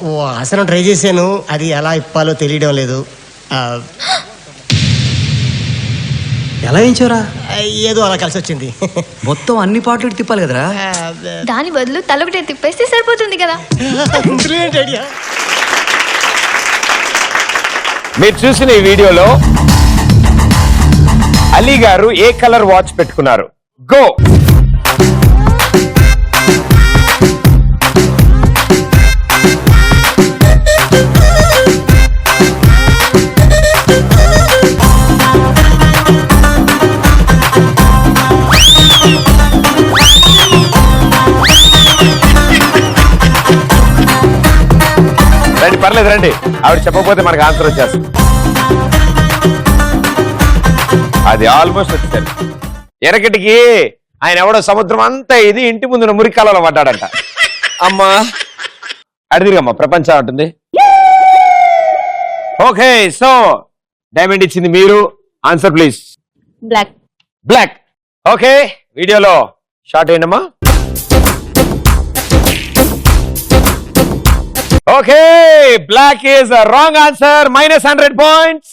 ఓ ఆసనం ట్రై చేశాను, అది ఎలా ఇప్పాలో తెలియడం లేదు. ఎలా ఏంచారా? ఏదో అలా కలిసి వచ్చింది. మొత్తం అన్ని పాటలు తిప్పాలి కదరా. దాని బదులు తలొకటే తిప్పేస్తే సరిపోతుంది కదా. Brilliant idea. మీరు చూసిన ఈ వీడియోలో అలీ గారు ఏ కలర్ వాచ్ పెట్టుకున్నారు? గో. రండి పర్లేదు రండి, ఆవిడ చెప్పకపోతే మనకు ఆన్సర్ వచ్చేస్తుంది. అది ఆల్మోస్ట్ వచ్చారు. ఎనకటికి ఆయన ఎవడో సముద్రం అంతా ఇది ఇంటి ముందున్న మురికాలలో పడ్డాడంట. అమ్మా అడిదిరిగమ్మా ప్రపంచం ఉంటుంది. ఓకే సో డైమండ్ ఇచ్చింది మీరు. Answer please. Black. Black. Okay వీడియోలో షార్ట్ అయ్యండమ్మా. Okay black is wrong answer. -100 points.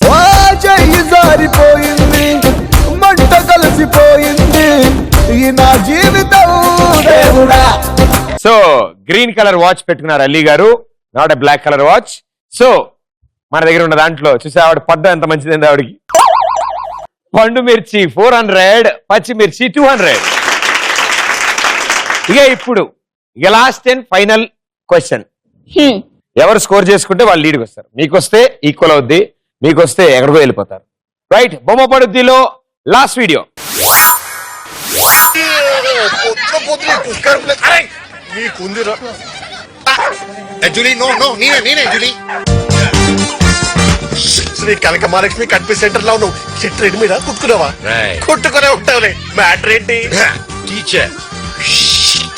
జారిపోయింది, మంట కలిసిపోయింది ఈ నా జీవితం దేవుడా. సో గ్రీన్ కలర్ వాచ్ పెట్టుకున్నారు అలీ గారు, not a black colour watch. So మన దగ్గర ఉన్న దాంట్లో చూసే ఆవిడ పడ్డ ఎంత మంచిదండి ఆవిడకి. పండు మిర్చి 400, పచ్చిమిర్చి 200. ఇక ఇప్పుడు ఇక లాస్ట్ అండ్ ఫైనల్ క్వశ్చన్. ఎవరు స్కోర్ చేసుకుంటే వాళ్ళు లీడ్కి వస్తారు. మీకు వస్తే ఈక్వల్ అవుద్ది, మీకు వస్తే ఎక్కడికో వెళ్ళిపోతారు. రైట్ బొమ్మ పడుద్దిలో లాస్ట్ వీడియో. శ్రీ కనక మహాలక్ష్మి కట్పి సెంటర్ లో ఉన్నావు. చెట్టు రెడ్డి మీద కుట్టుకున్నావా? కుట్టుకునే ఉంటావులే. మ్యాటర్ ఏంటి? టీచర్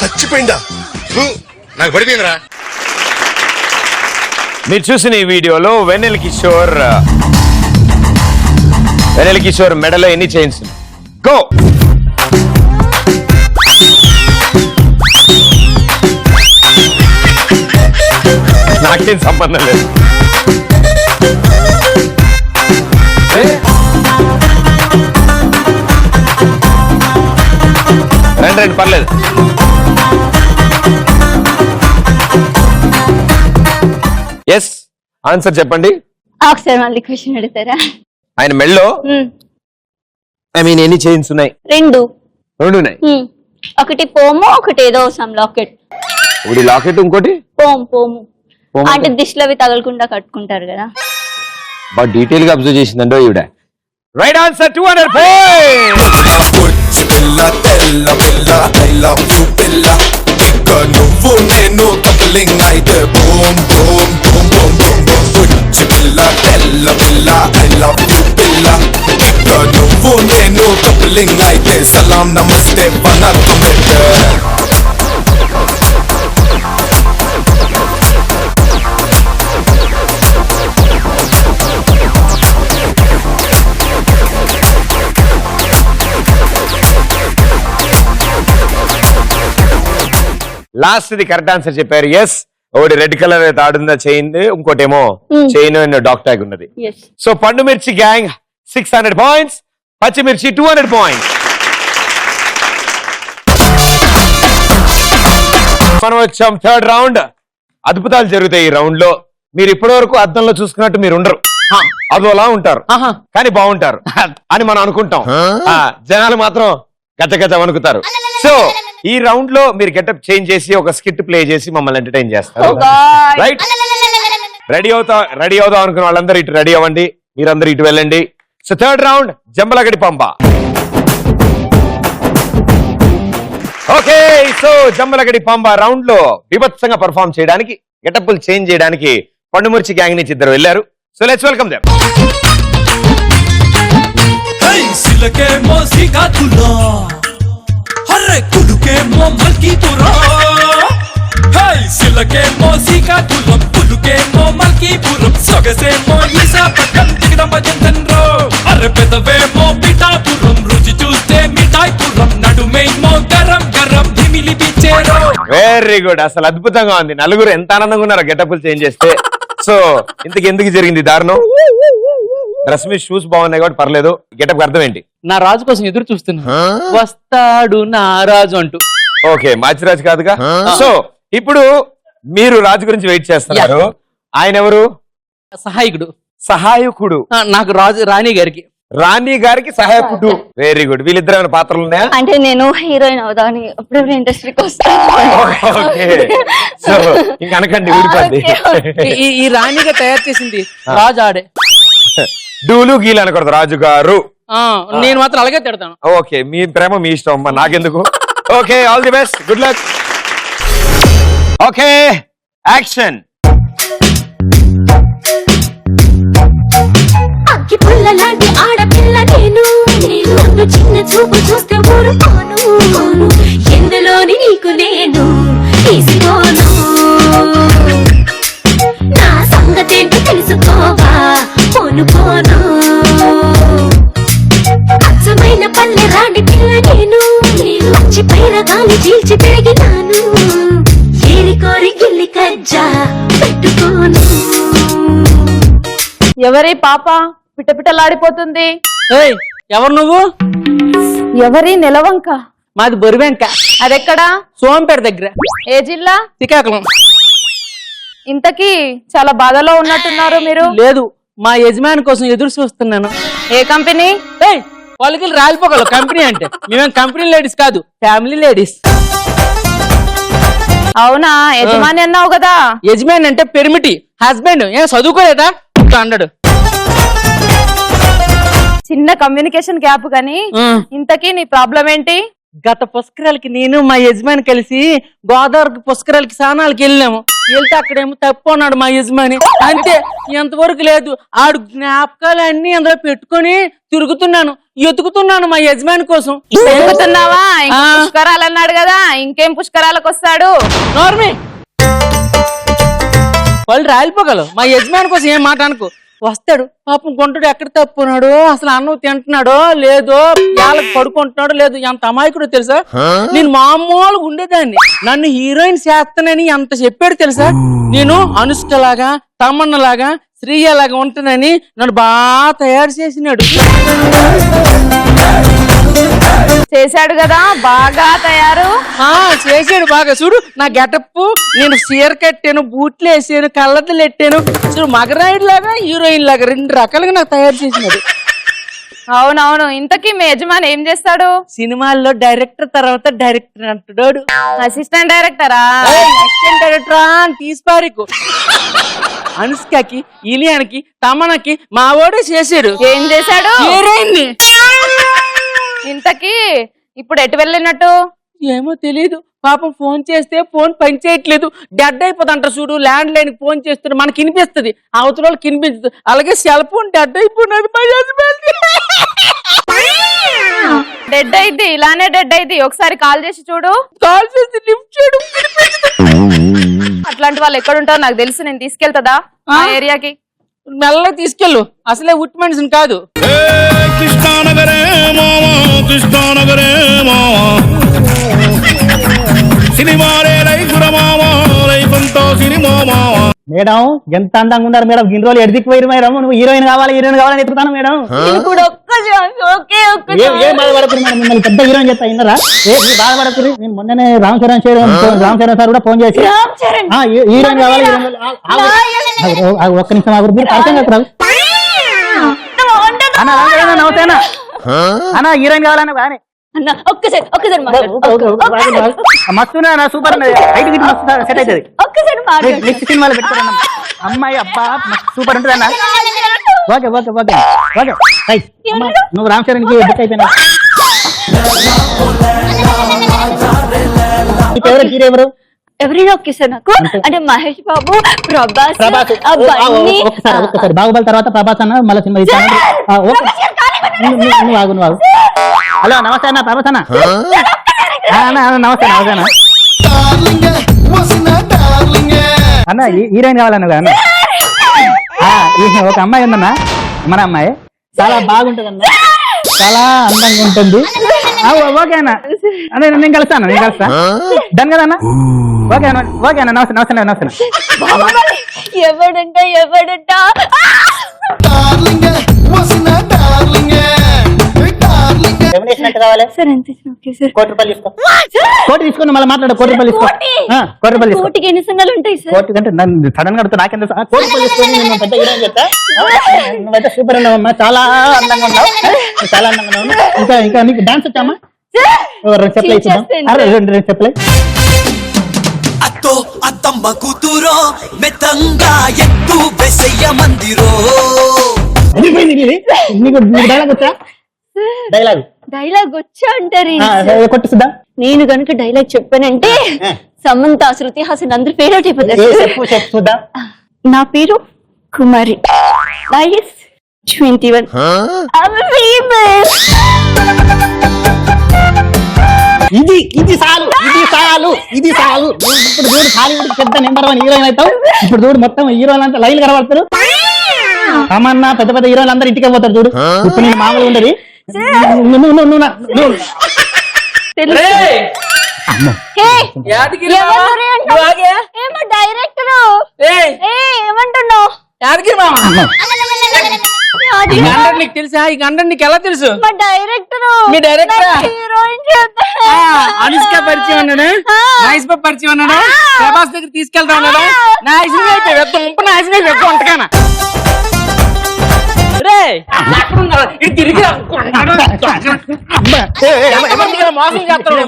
చచ్చిపోయిందా? నాకు పడిపోయిందిరా. మీరు చూసిన ఈ వీడియోలో వెన్నెల కిషోర్ మెడలో ఎన్ని చైన్స్? గో. నాకేం సంబంధం లేదు. రండి పర్లేదు. ఎస్ ఆన్సర్ చెప్పండి. ఒకసారి మళ్ళీ క్వశ్చన్ అడుగుతారా? ఆయన మెడలో ఎన్ని చైన్స్ ఉన్నాయి? రెండు ఉన్నాయి. ఒకటి పోము, ఒకటి ఏదో సమ్ లాకెట్. ఒకటి లాకెట్, ఇంకోటి పోము. అంటే దిష్లవి తగలకుండా కట్టుకుంటారు కదా. బాగా డీటెయిల్ గా అబ్జర్వ్ చేసిందండో ఈవిడ. Right answer 200 points. నువ్వు నేను కప్లింగ్ అయితే boom boom boom boom boom boom. బుచ్చి పిల్ల తెల్ల పిల్ల ఐ లవ్ యు పిల్ల. నువ్వు నేను కప్లింగ్ అయితే సలాం నమస్తే వనకం. లాస్ట్ ది కరెక్ట్ ఆన్సర్ చెప్పారు. ఎస్, ఒకటి రెడ్ కలర్ తాడుందా చైన్, ఇంకోటేమో చైన్ అండ్ డాక్ ట్యాగ్ ఉన్నది. సో పండు మిర్చి గ్యాంగ్ 600 పాయింట్స్, పచ్చిమిర్చి 200 పాయింట్స్. మనం వచ్చాం థర్డ్ రౌండ్. అద్భుతాలు జరుగుతాయి ఈ రౌండ్ లో. మీరు ఇప్పటి వరకు అద్దంలో చూసుకున్నట్టు మీరు ఉండరు, అదోలా ఉంటారు కానీ బాగుంటారు అని మనం అనుకుంటాం. జనాలు మాత్రం గజ గజ వణుకుతారు. సో ఈ రౌండ్ లో మీరు గెటప్ చేంజ్ చేసి ఒక స్కిట్ ప్లే చేసి మమ్మల్ని ఎంటర్టైన్ చేస్తారు. రైట్, రెడీ అవుదాం అనుకున్న వాళ్ళందరూ ఇటు రెడీ అవ్వండి, మీరందరూ ఇటు వెళ్ళండి. So third round జంబలగడి Pamba. Okay, so జంబలగడి Pamba round లో విభత్సంగా పర్ఫార్మ్ చేయడానికి, గెటప్లు చేంజ్ చేయడానికి పండుమిర్చి గ్యాంగ్ నుంచి ఇద్దరు వెళ్ళారు. So let's welcome them. సిలకేమో శ్రీకాకుళం, హర్రే కులుకేమో మల్కీపురం. సిలకేమో శ్రీకాకుళం, కులుకేమో మల్కీపురం, సొగసేమో ఈశాపట్నం, దిగడమో అర్రె పెదవేమో పిఠాపురం, రుచి చూస్తే మిఠాయిపురం, నడుమేమో గరం గరం ధిమిలి పిచ్చేరో. వెరీ గుడ్, అసలు అద్భుతంగా ఉంది. నలుగురు ఎంత ఆనందంగా ఉన్నారో గెటప్లు చేంజ్ చేస్తే. సో ఇంతకు ఎందుకు జరిగింది దారుణం? డ్రెస్ మీద షూస్ బాగున్నాయి కాబట్టి పర్లేదు. గెటప్ అర్థం ఏంటి? నా రాజు కోసం ఎదురు చూస్తున్నా, వస్తాడు నా రాజు అంటూ. ఓకే, మాచిరాజు కాదుగా. సో ఇప్పుడు మీరు రాజు గురించి వెయిట్ చేస్తున్నారు. ఆయన ఎవరు? సహాయకుడు. సహాయకుడు నాకు రాణి గారికి సహాయకుడు. Very good. వీళ్ళిద్దరు ఏమైనా పాత్రలు ఉన్నాయా? అంటే నేను హీరోయిన్ అవుదామని అప్పుడప్పుడు ఇండస్ట్రీకి వస్తాను. ఓకే, సో ఇంకా అనకండి, ఊడిపోద్ది. ఈ రాణిగా తయారు చేసింది రాజు ఆడే. డూలు గీలు అనకూడదు, రాజు గారు. నేను మాత్రం అలాగే తిడతాను. ఓకే, మీ ప్రేమ మీ ఇష్టం అమ్మా, నాకెందుకు. Okay, all the best, good luck. Okay, action. అక్కి పుల్ల లాంటి ఆడపిల్ల నేను, నన్ను చిన్న చూపు చూస్తే ఊరుకోను, ఎందులోని నీకు నేను తీసుకోను, నా సంగతేంటో తెలుసుకోవా పోను పోను, అచ్చమైన పల్లె రాండి పిల్ల నేను, మంచి పైన గాలి చీల్చి పెరిగినాను, ఏరి కోరి గిల్లి కజ్జా పెట్టుకోను. ఎవరి పాప పిటపిటలాడిపోతుంది? ఎవరు నువ్వు? ఎవరి నెలవంక? మాది బొరివెంక. అదెక్కడా? సోంపేట దగ్గర. ఏ జిల్లా? శ్రీకాకుళం. ఇంతకీ చాలా బాధలో ఉన్నట్టున్నారు మీరు. లేదు, మా యజమాని కోసం ఎదురు చూస్తున్నాను. ఏ కంపెనీ? వాళ్ళకి రాలిపోగలవు కంపెనీ అంటే. మేమేం కంపెనీ లేడీస్ కాదు, ఫ్యామిలీ లేడీస్. అవునా, యజమాని అన్నావు కదా. యజమాని అంటే పెర్మిటి, హస్బెండ్. ఏం చదువుకోలేదా అన్నాడు. చిన్న కమ్యూనికేషన్ గ్యాప్ కానీ ఇంతకీ నీ ప్రాబ్లం ఏంటి? గత పుష్కరాలకి నేను మా యజమాని కలిసి గోదావరికి పుష్కరాలకి స్నానాలకి వెళ్ళాము. వెళ్తే అక్కడేమో తప్పు అన్నాడు మా యజమాని. అంతే, ఎంతవరకు లేదు. ఆడు జ్ఞాపకాలు అన్ని అందులో పెట్టుకొని తిరుగుతున్నాను, ఎతుకుతున్నాను మా యజమాని కోసం. తిరుగుతున్నావా? పుష్కరాలు అన్నాడు కదా, ఇంకేం పుష్కరాలకు వస్తాడు? నోర్మి, వాళ్ళు రాలిపోగలవు. మా యజమాని కోసం ఏం మాట అనుకో. వస్తాడు, పాపం కొంటాడు, ఎక్కడ తప్పున్నాడు, అసలు అన్నం తింటున్నాడో లేదో, వాళ్ళకి పడుకుంటున్నాడో లేదు, ఎంత అమాయకుడో తెలుసా. నేను మామూలుగా ఉండేదాన్ని, నన్ను హీరోయిన్ చేస్తానని ఎంత చెప్పాడు తెలుసా. నేను అనుష్కలాగా, తమన్నలాగా, శ్రీయలాగా ఉంటానని నన్ను బాగా తయారు చేసినాడు. చేశాడు కదా, బాగా తయారు చేసాడు బాగా. చూడు నా గెటప్, నేను చీర కట్టాను, బూట్లు వేసాను, కళ్ళద్దులు పెట్టాను. చూడు మగరాయుడు లాగా, హీరోయిన్ లాగా 2 రకాలుగా నాకు తయారు చేసినాడు. అవునవును. ఇంతకీ మీ యజమాని ఏం చేస్తాడు? సినిమాల్లో డైరెక్టర్ తర్వాత డైరెక్టర్ అంటాడు. అసిస్టెంట్ డైరెక్టరా? అసిస్టెంట్ డైరెక్టరా అని తీసిపారికు. అనుష్కకి, ఇలియానికి, తమనకి మా వాడే చేసాడు. ఏం చేశాడు? హీరోయిన్. ఇంతకీ ఇప్పుడు ఎటు వెళ్ళినట్టు? ఏమో తెలీదు. పాపం ఫోన్ చేస్తే ఫోన్ పని చేయట్లేదు, డెడ్ అయిపోతుంట. చూడు, ల్యాండ్ లైన్ ఫోన్ చేస్తుంటే మనకి వినిపిస్తుంది, అవతల వాళ్ళకి వినిపించదు. అలాగే సెల్ ఫోన్ డెడ్ అయిపోయినది. డెడ్ అయింది, ఇలానే డెడ్ అయింది. ఒకసారి కాల్ చేసి చూడు. కాల్ చేసి లిఫ్ట్ చేయడం. అట్లాంటి వాళ్ళు ఎక్కడ ఉంటారో నాకు తెలుసు, నేను తీసుకెళ్తాదా ఆ ఏరియాకి? మెల్లగా తీసుకెళ్ళు, అసలే ఉట్టి మనిషిని కాదు. కృష్ణానగరే మావా, కృష్ణానగరే మావా, సినిమారే లైఫ్ మేడం ఎంత అందంగా ఉన్నారు మేడం ఇన్ని రోజులు ఎడిదికి పోయి మేడం నువ్వు హీరోయిన్ కావాలని ఎత్తుతాను మేడం నేను కూడా ఒక్క ఛాన్స్, ఒకే ఒక్క ఏం బాధపడకురు మేడం మిమ్మల్ని పెద్ద హీరోయిన్ చేస్తా విన్నారా బాధపడకురు నేను మొన్ననే రామ్ చరణ్ సార్ కూడా ఫోన్ చేసి రామ్ చరణ్ హీరోయిన్ కావాలి ఒక్క నిమిషం ఆగురు మీరు పరిచయం కాదు అన్న రామ్ చరణ్ నమస్తేనా అన్న హీరోయిన్ కావాలన్నా బాగానే అన్న ఒక్కసారి మాట్లాడు. మస్తున్నా సూపర్ హైట్ గిట్ మస్తు సెట్ అవుతుంది ఒక్కసారి మాట్లాడు. నెక్స్ట్ సినిమాలో పెట్టుకోరన్న అమ్మాయి అబ్బా సూపర్ ఉంటుంది అన్న okay okay okay okay right నువ్వు రామ్ చరణ్ కి బుక్ అయిపోయినా ఫేవరెట్ హీరో ఎవరు ఎవరైనా ఓకే సార్ నాకు అంటే మహేష్ బాబు, ప్రభాస్, బన్నీ. ఒక్కసారి బాహుబలి తర్వాత ప్రభాస్ అన్న మళ్ళీ సినిమా నువ్వు ఆగు హలో నమస్తే అన్న ప్రభాస్ అన్న నమస్తే అన్న అన్న హీరోయిన్ కావాలన్న అన్న ఒక అమ్మాయి ఉందన్న మన అమ్మాయి చాలా బాగుంటది అన్న చాలా అందంగా ఉంటుంది ఓకే అన్న అదే నేను కలుస్తా డన్ కదా అన్న ఓకే అన్న నమస్తే ఎవడంట సార్ ఎంత ఓకే సార్. కోటి తీసుకుని మళ్ళీ మాట్లాడు కోటి రూపాయలు తీసుకో కోటి రూపాయలు తీసుకో కోటికి ఎన్ని సున్నాలు ఉంటాయి సార్? కోటి కంటే నన్ను సడన్ గా అడుగుతా నాకెంత కోటి రూపాయలు తీసుకొని నేను పెద్ద హీరోయిన్ చెప్తా నువ్వైతే సూపర్ ఉన్నావమ్మా చాలా అందంగా ఉన్నావు చాలా అందంగా ఉన్నావు ఇంకా నీకు డాన్స్ వచ్చామా రెండు చెప్పలే ఇచ్చుద్దాం రెండు చెప్పలే అత్తో అత్తమ్మ కూతురో మెత్తంగా ఎత్తు వెసయ్య మందిరో నీకు డైలాగ్ వచ్చా డైలాగ్ వచ్చా అంటారు. కొట్టిస్తుందా నేను కనుక డైలాగ్ చెప్పానంటే సమంత, శృతి హాసన్ అందరు ఫేవరెట్ అయిపోతారు. చూద్దాం నా పేరు కుమారి, వయస్ 21. ఇది చాలు ఇప్పుడు చూడు హాలీవుడ్ పెద్ద నెంబర్ 1 హీరోయిన్ అవుతావు ఇప్పుడు చూడు మొత్తం హీరోలు అంతా లైన్ కనబడతారు తమన్నా పెద్ద పెద్ద హీరోలు అందరు ఇంటికి పోతారు చూడు ఇప్పుడు నేను మామూలు ఉండదు నీకు తెలుసా ఈ గంట నీకు ఎలా తెలుసు? మా డైరెక్టర్ మీ డైరెక్టర్ హీరోయిన్ అనుష్క పరిచయం అన్నాడు, మహేష్ బాబు పరిచయం అన్నాడు, ప్రభాస్ దగ్గర తీసుకెళ్తా ఉన్నాడు. నాశనం అయిపోయి నాశనం అయిపోయి వంటకాన రే తిరిగి మోసం చేస్తాడు.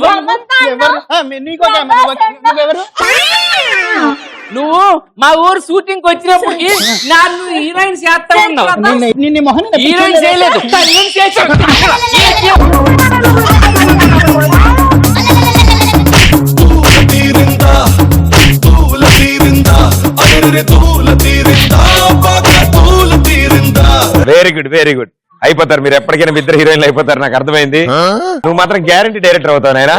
నువ్వు మా ఊరు షూటింగ్ కి వచ్చినప్పటికి నాకు హీరోయిన్ చేస్తా ఉన్నావు. హీరోయిన్ చేయలేదు వెరీ గుడ్ అయిపోతారు మీరు ఎప్పటికైనా ఇద్దరు హీరోయిన్లు అయిపోతారు నాకు అర్థమైంది. నువ్వు మాత్రం గ్యారంటీ డైరెక్టర్ అవుతావు నాయనా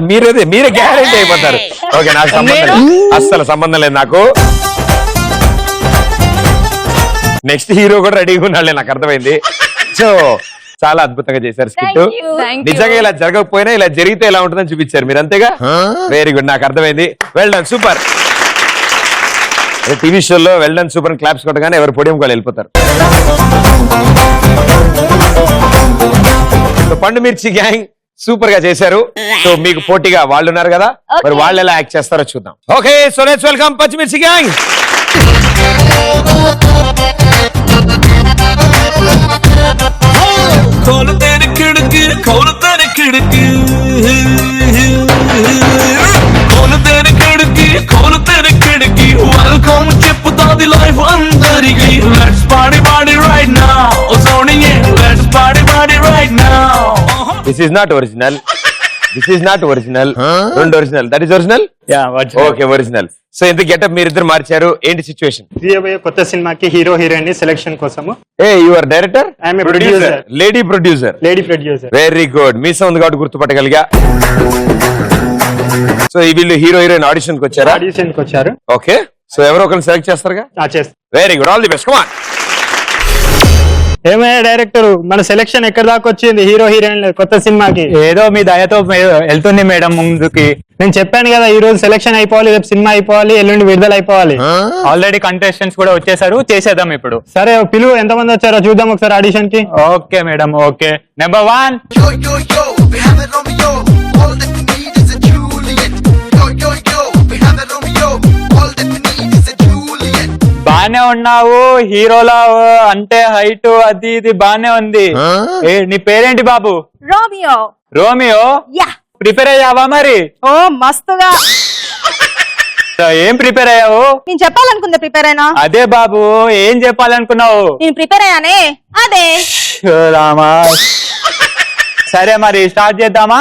మీరే గ్యారంటీ అయిపోతారు. ఓకే నాకు అస్సలు సంబంధం లేదు నాకు. నెక్స్ట్ హీరో కూడా రెడీగా ఉన్నాళ్ళే నాకు అర్థమైంది. సో చాలా అద్భుతంగా చేశారు స్కిట్. నిజంగా ఇలా జరగకపోయినా ఇలా జరిగితే ఎలా ఉంటుందని చూపించారు మీరు అంతేగా. వెరీ గుడ్ నాకు అర్థమైంది. Well done super. టీవీ షోలో వెల్ డన్ సూపర్ క్లాప్స్ కొట్టగానే ఎవరు పోడియం వాళ్ళు వెళ్ళిపోతారు. పండు మిర్చి గ్యాంగ్ సూపర్ గా చేశారు. సో మీకు పోటీగా వాళ్ళు ఉన్నారు కదా, మరి వాళ్ళు ఎలా యాక్ట్ చేస్తారో చూద్దాం. ఓకే సో లెట్స్ వెల్కమ్ పచ్చిమిర్చి గ్యాంగ్. వెల్కమ్ చెప్పుతాది లైఫ్ అందరికి. Let's party party right now. సోనింగ్ let's party party right now. This is not original. రెండు original. That is original. Okay original. So ఇంత గెటప్ మీరిద్దరు మార్చారు. ఏంటి సిచ్యువేషన్? కొత్త సినిమాకి హీరో హీరోయిన్ సెలెక్షన్ కోసము. Your director, producer, lady producer. Very good. మీ సౌండ్ కాబట్టి గుర్తుపట్టగలిగా. సో వీళ్ళు హీరో హీరోయిన్ ఆడిషన్ కి వచ్చారు. ఓకే సో ఎవరో ఒకరిని సెలెక్ట్ చేస్తారుగా. Very good. All the best. Come on. ఏమయ్యా డైరెక్టర్, మన సెలెక్షన్ ఎక్కడ దాకా వచ్చింది హీరో హీరోయిన్ కొత్త సినిమాకి? ఏదో మీ దయతో వెళ్తుంది మేడం ముందుకి. నేను చెప్పాను కదా, ఈ రోజు సెలెక్షన్ అయిపోవాలి, రేపు సినిమా అయిపోవాలి, ఎల్లుండి విడుదల అయిపోవాలి. ఆల్రెడీ కంటెస్టెంట్స్ కూడా వచ్చేసారు, చేసేద్దాం ఇప్పుడు. సరే పిలువు, ఎంతమంది వచ్చారో చూద్దాం ఒకసారి ఆడిషన్ కి. Okay madam, okay. Number 1 Yo, yo, yo, we have it Romeo. All that we need is a Juliet. Yo, yo, yo, we have it Romeo. All that we need is a Juliet. బానే ఉన్నావు, హీరోలా అంటే హైట్ అది ఇది బానే ఉంది. నీ పేరేంటి బాబు? రోమియో. రోమియో? యా. ప్రిపేర్ అయ్యావా మరి? ఓ మస్తుగా. ఏం ప్రిపేర్ అయ్యావు? నేను చెప్పాలనుకుందా ప్రిపేర్ అయినా? అదే బాబు, ఏం చెప్పాలనుకున్నావు? నేను ప్రిపేర్ అయ్యానే అదే. రామా, సరే మరి స్టార్ట్ చేద్దామా?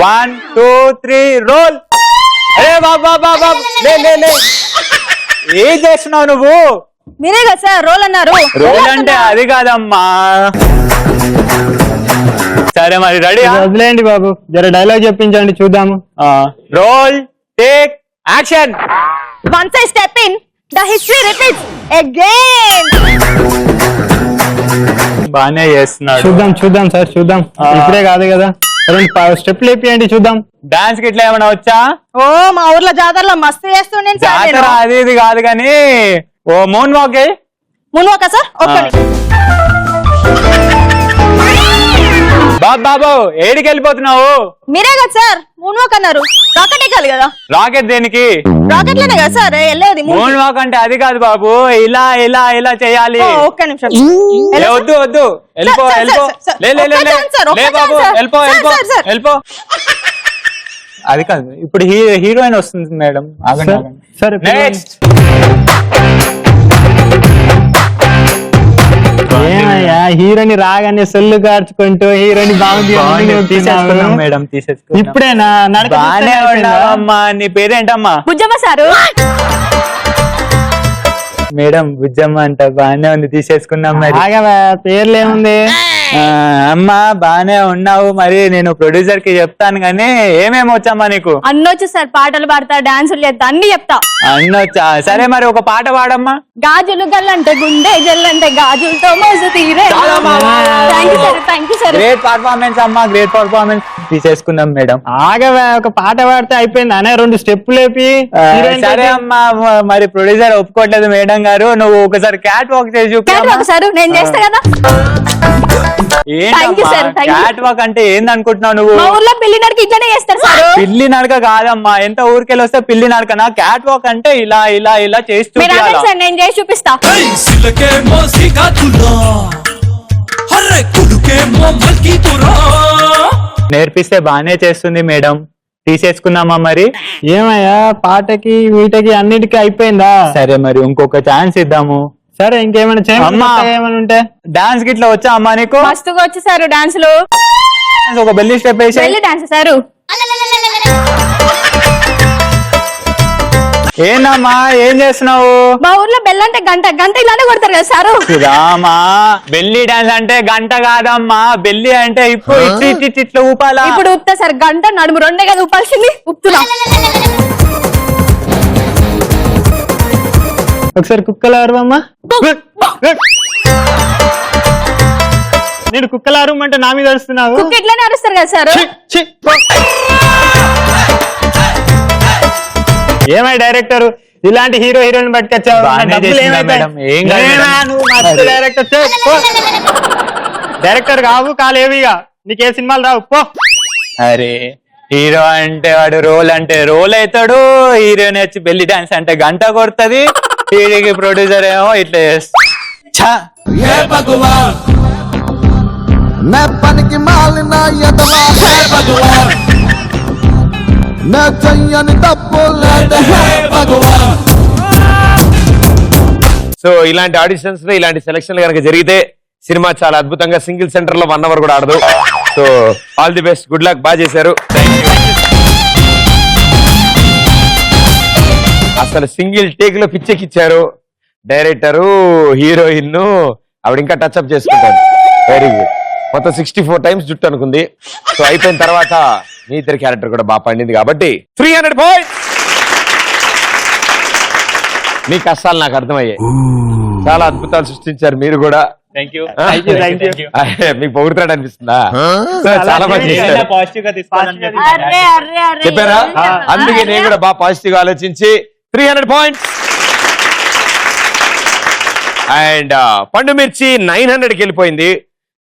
1 2 3 రోల్. అరే బాబా బాబా, లే లే లే, ఏం చేస్తున్నావు నువ్వు? మీరే కదా సార్ రోల్ అన్నారు. రోల్ అంటే అది కాదమ్మా. సరే మరి రెడీ? వదిలేయండి బాబు, జర డైలాగ్ చెప్పించండి చూద్దాము. Roll, take, action. Once I step in, the history repeats again. బానే చేస్తున్నాడు. చూద్దాం సార్, చూద్దాం. ఇప్పుడే కాదు కదా, రెండు స్టెప్లు వేపియండి చూద్దాం. డాన్స్ కి ఇట్లా ఏమైనా వచ్చా? ఓ మా ఊర్లో జాతరలో మస్తు చేస్తుండే సార్. జాతర అది ఇది కాదు కానీ ఓ మూన్ వాక్. మున్వాక సార్? ఒక్కని బాబు ఏడికి వెళ్ళిపోతున్నావు? మీరే కదా సార్ మున్వాక్ అన్నారు. రాకెట్ ఎక్కాలి కదా. రాకెట్ దేనికి? రాకెట్ లోనే కదా సార్ వెళ్ళేది. మూన్ వాక్ అంటే అది కాదు బాబు, ఇలా ఇలా ఇలా చేయాలి. ఒక్క నిమిషం. వద్దు వద్దు, వెళ్ళిపో వెళ్ళిపో. లే లే లే లే బాబు, వెళ్ళిపో వెళ్ళిపో వెళ్ళిపో. అది కాదు, ఇప్పుడు హీరోయిన్ వస్తుంది మేడం. ఆగండి ఆగండి. సరే నెక్స్ట్. ఏమయ్యా హీరోని రాగానే సొల్లు కార్చుకుంటూ హీరోని బాగుంది తీసేసుకున్నాం మేడం, తీసేసుకున్నాం. ఇప్పుడేనా? బానే ఉన్నావమ్మా. నీ పేరేంటమ్మా? బుజ్జమ్మ సారు. మేడం బుజ్జమ్మ అంట, బానే ఉంది, తీసేసుకున్నాం. మరి పేర్లు ఏముంది? అమ్మా బానే ఉన్నావు. మరి నేను ప్రొడ్యూసర్ కి చెప్తాను గానీ ఏమేమి వచ్చామ్మా నీకు? అన్నొచ్చు సార్, పాటలు పాడతా, డాన్సులు చేస్తా, అన్ని చెప్తా. అన్నొచ్చా? సరే మరి ఒక పాట పాడమ్మా. గాజులు గల్లంటే గుండె జల్లంటే గాజులతో మోసు తీరే. Thank you sir. Great performance అమ్మా, గ్రేట్ పర్ఫార్మెన్స్. తీసేసుకుందాం మేడం. ఆగవా, ఒక పాట పాడితే అయిపోయింది అనే, రెండు స్టెప్పులు లేపి. సరే అమ్మా, మరి ప్రొడ్యూసర్ ఒప్పుకోవట్లేదు మేడం గారు, నువ్వు ఒకసారి క్యాట్ వాక్ చేసి చూపి. సార్ నేను చేస్తా కదా. క్యాట్ వాక్ అంటే ఏందనుకుంటున్నావు నువ్వు? మా ఊర్లో పిల్లి నడక ఇట్లనే చేస్తారు సార్. పిల్లి నడక కాదమ్మా, ఎంత ఊరికెళ్ళి వస్తే పిల్లి నడకనా? క్యాట్ వాక్ అంటే ఇలా ఇలా ఇలా చేసి చూపియాలి. నేను చేసి చూపిస్తా. నేర్పిస్తే బానే చేస్తుంది మేడం, తీసేసుకుందామా మరి? ఏమయ్యా పాటకి వీటకి అన్నిటికీ అయిపోయిందా? సరే మరి ఇంకొక ఛాన్స్ ఇద్దాము. సరే ఇంకేమైనా చేయమ్మా, ఏమైనా ఉంటే. డాన్స్ గిట్లా వచ్చా అమ్మా నీకు? మస్తుగా వచ్చి సార్ డాన్స్ లో. ఒక బెల్లి స్టెప్ వేసి. Belly dance sir. ఏందమ్మా ఏం చేస్తున్నావు? మా ఊర్లో బెల్ అంటే గంట గంట ఇలానే కొడతారు కదా సారు. రామా, బెల్లి డాన్స్ అంటే గంట కాదమ్మా, బెల్లి అంటే ఇప్పుడు ఇట్లా ఊపాలా? ఇప్పుడు ఊపుతా సార్, గంట నడుము రెండే కదా ఊపాల్సింది, ఊపుతున్నా. ఒకసారి కుక్కలు ఆడవమ్మా. నేను కుక్కలు ఆడమంటే నా మీద అరుస్తున్నావు. కుక్క ఇట్లానే అరుస్తారు కదా సార్. ఏమై డైరెక్టర్ ఇలాంటి హీరో హీరోయిన్ పట్టుకొచ్చావు? డైరెక్టర్ కావు కాలేవిగా, నీకే సినిమాలు రావు పో. అరే హీరో అంటే వాడు రోల్ అంటే రోల్ అవుతాడు, హీరోయిన్ వచ్చి బెల్లి డాన్స్ అంటే గంట కొడుతుంది, హీరోకి ప్రొడ్యూసర్ ఏమో ఇట్లా చేస్తా. పనికి మాలిన ఎదవా హే భగవాన్, నా చెయ్యని తప్పు లేదు హే భగవాన్. సో ఇలాంటి ఆడిషన్స్ లో ఇలాంటి సెలక్షన్లు కనుక జరిగితే సినిమా చాలా అద్భుతంగా సింగిల్ సెంటర్ లో 1 అవర్ కూడా ఆడదు. So all the best, good luck, బాగా చేశారు. అసలు సింగిల్ టేక్ లో పిచ్చెక్కిచ్చారు డైరెక్టరు, హీరోయిన్ ఆవిడ ఇంకా టచ్అప్ చేసుకుంటారు. Very good. మొత్తం 64 టైమ్స్ జుట్టు అనుకుంది. సో అయిపోయిన తర్వాత మీ ఇద్దరు క్యారెక్టర్ కూడా బాగా పండింది కాబట్టి 300 పాయింట్స్. మీ కష్టాలు నాకు అర్థమయ్యాయి. చాలా అద్భుతాలు సృష్టించారు మీరు కూడా. Thank you. మీకు పొగుడుతాడు అనిపిస్తుందా? చాలా బాగా చేశారు. పాజిటివ్ గా తీసుకోవాలని అర్రే అర్రే అర్రే చెప్పారా? అందుకే నేను కూడా బాగా పాజిటివ్ గా ఆలోచించి 300 పాయింట్స్. అండ్ పండు మిర్చి 900కి వెళ్ళిపోయింది,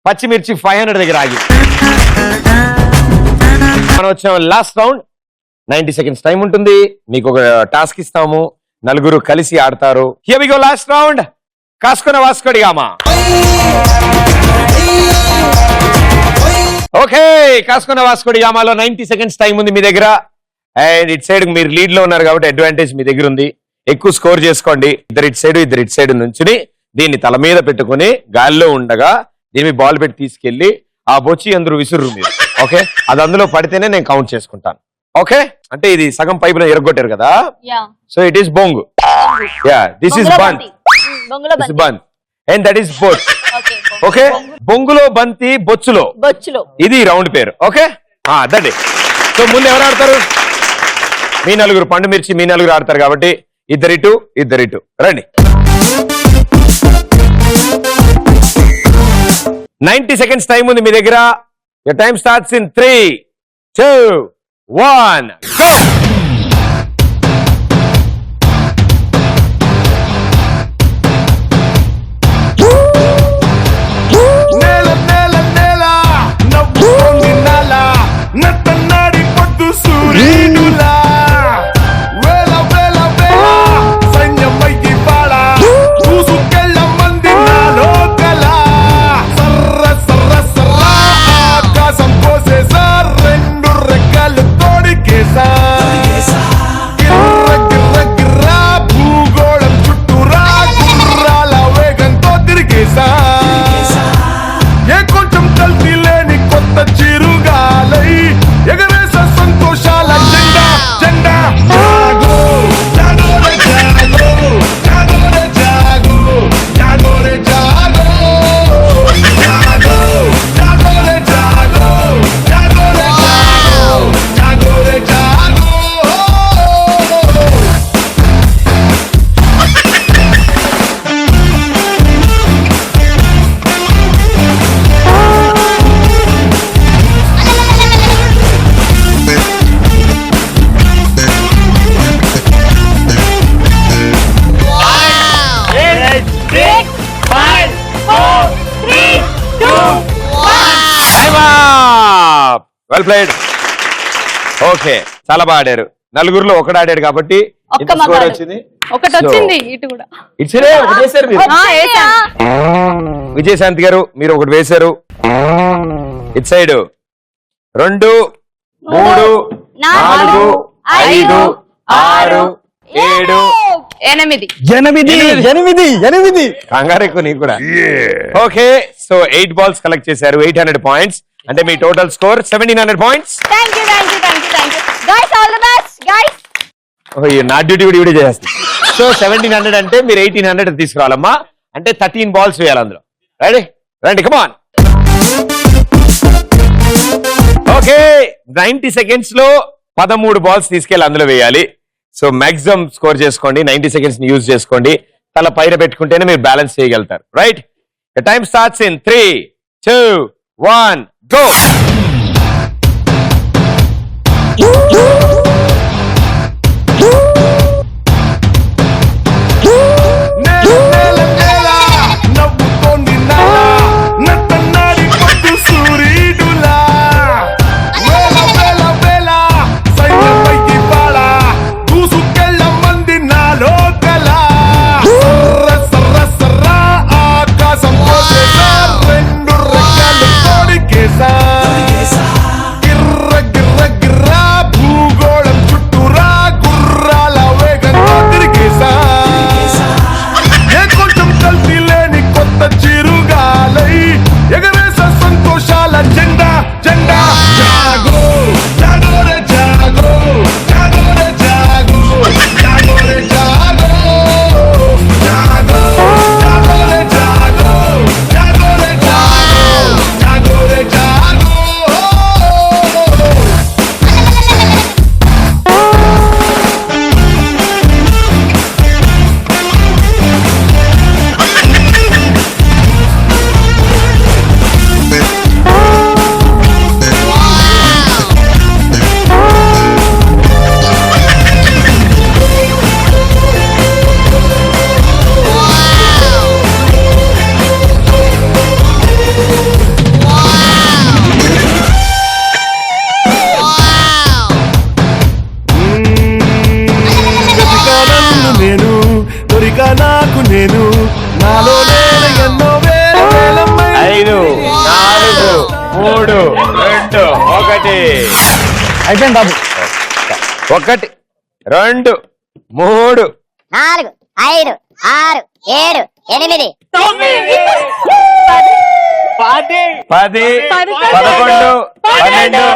పచ్చిమిర్చి 500 దగ్గర ఆగి. మనం వచ్చాం లాస్ట్ రౌండ్. 90 seconds టైం ఉంటుంది. మీకు ఒక టాస్క్ ఇస్తాము, నలుగురు కలిసి ఆడతారు. Here we go, last round. కాసుకున్న వాస్కోడిగామా. ఓకే, కాసుకున్న వాస్కోడిగామాలో 90 seconds టైం ఉంది మీ దగ్గర. అండ్ ఇట్ సైడ్ మీరు లీడ్ లో ఉన్నారు కాబట్టి అడ్వాంటేజ్ మీ దగ్గర ఉంది. ఎక్కువ స్కోర్ చేసుకోండి. ఇద్దరు ఇటు సైడ్ నుంచుని దీన్ని తల మీద పెట్టుకుని గాలిలో ఉండగా దీన్ని బాల్ పెట్టి తీసుకెళ్లి ఆ బొచ్చి అందరూ విసురు మీరు. ఓకే, అది అందులో పడితేనే నేను కౌంట్ చేసుకుంటాను. ఓకే, అంటే ఇది సగం పైపులో ఎరగొట్టారు కదా, సో ఇట్ ఈస్ బొంగు. యా, దిస్ ఇస్ బంత్. దిస్ ఇస్ బంత్ అండ్ దట్ ఈస్ బొచ్. ఓకే, బొంగులో బంతి, బొచ్చులో. ఇది రౌండ్ పేరు. ఓకే, దండి. సో ముందు ఎవరు ఆడతారు? మీ నలుగురు, పండు మిర్చి మీ నలుగురు ఆడతారు కాబట్టి ఇద్దరిటు రండి. 90 seconds టైం ఉంది మీ దగ్గర. Your time starts in 3, 2, 1, go! నేల నేల నేల నవ్వుతోంది నాల నత్తన్నాడి పొద్దు సూర్యుడులా వేల వేల వేల సైన్యమయ్యి బాళ చూసుకెళ్ళ మంది నాలో కల సర్ర సర్ర సర్ర ఆకాశం కోసేసా రెండు రెక్కలు తోడికేసా గిర్ర గిర్ర గిర్ర భూగోళం చుట్టూరా గుర్రాల వేగంతో తిరిగేసా ఏ కొంచెం కల్తీ లేని కొత్త చిరుగాలై ఎగరేస సంతోషాల జెండా జెండా జాగో జాగో రే జాగో జాగో రే జాగో జాగో రే జాగో జాగో జాగో రే జాగో జాగో రే జాగో జాగో రే జాగో వెల్ ప్లేడ్. ఓకే, చాలా బాగా ఆడారు. నలుగురులో ఒకడు ఆడాడు కాబట్టి ఇంత స్కోర్ వచ్చింది. ఒకటి వచ్చింది ఇటు కూడా. ఇట్సరే ఒకటి వేశారు మీరు. విజయశాంతి గారు మీరు ఒకటి వేశారు. It side 2, 3, 4, 5, 6, 7, 8. కంగారు ఎక్కువ నీకు కూడా. ఓకే, సో 8 balls కలెక్ట్ చేశారు, 800 points. అంటే మీ టోటల్ స్కోర్ 1700 points. నా డ్యూటీ కూడా ఇవిడే చేస్తుంది. సో 1700 అంటే మీరు 1800 తీసుకురావాలమ్మా. అంటే 13 balls వేయాలి అందులో. రండి కమాన్. ఓకే, 90 seconds లో 13 balls తీసుకెళ్ళి అందులో వేయాలి. సో మాక్సిమం స్కోర్ చేసుకోండి. 90 seconds ని యూజ్ చేసుకోండి. తల పైన పెట్టుకుంటేనే మీరు బ్యాలెన్స్ చేయగలుగుతారు. Right, time starts in 3, 2, 1, go! నేల నేల నేల నవ్వుతోంది నాల నత్తన్నాడి పొద్దు సూర్యుడులా వేల వేల వేల సైన్యమయ్యి బాళ చూసుకెళ్ళ మంది నాలో కల సర్ర సర్ర సర్ర ఆకాశం కోసేసా రెండు రెక్కలు తోడికేసా గిర్ర గిర్ర గిర్ర భూగోళం ఒకటి అయిపోయింది బాబు. 1 2 3 4 5 6 7 8 10 11 12 13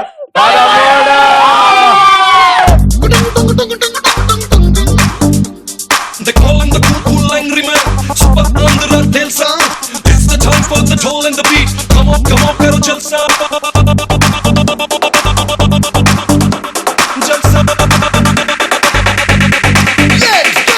They calling the cool angry man. Super Andhra Delsa. It's the time for the toll and the beat. Come on, karo jalsa. Jalsa. Let's go.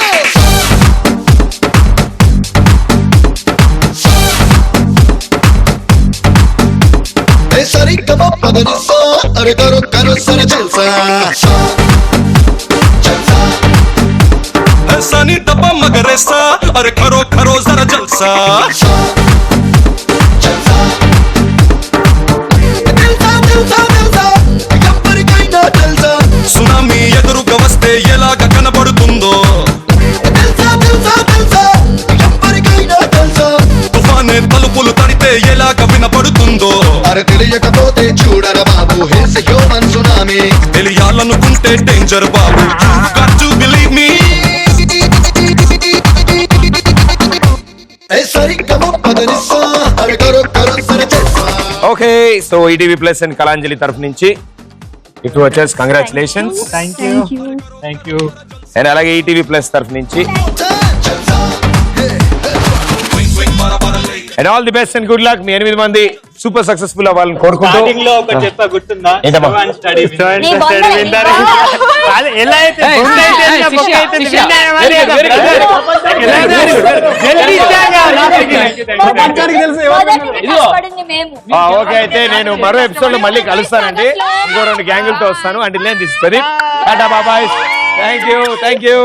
Hey, sari kama padanisa. Are karo sara jalsa. Sunny डब्बा मगरेसा अरे करो करो जरा जलसा సునామీ ఎదురుగా వస్తే ఎలాగ కనబడుతుందో తుఫానే తలుపులు తడితే ఎలాగ వినపడుతుందో అరే తెలియకపోతే చూడర బాబు హిల్స్ హ్యూమన్ సునామీ తెలియాలనుకుంటే డేంజర్ బాబు got to believe me okay so ETV plus and Kalanjali తరఫు నుంచి ఇటు వచ్చేసి కంగ్రాచులేషన్స్. Thank you. అండ్ అలాగే ఈటీవీ ప్లస్ తరఫు నుంచి and all the best and good luck. మీ 8 మంది సూపర్ సక్సెస్ఫుల్ అవ్వాలని కోరుకుంటూ స్టార్టింగ్ లో ఒకటి చెప్పా గుర్తుందా? ఏంటమ్మా? నీ బొంద విన్నారా? ఎలా అయితే బొంద అయితే Hey, బొక్క శిష్య, అయితే శిష్య. విన్నాయా మరి? Very good, very good. జల్దీ ఇచ్చాగా నాకకి. మొదటి కష్టపడింది మేము. ఓకే అయితే నేను మరో ఎపిసోడ్ లో మళ్ళీ కలుస్తానండి. ఇంకో 2 గ్యాంగులతో వస్తాను. అంటే నేను తీసుకొని టాటా బాబాయ్. Thank you.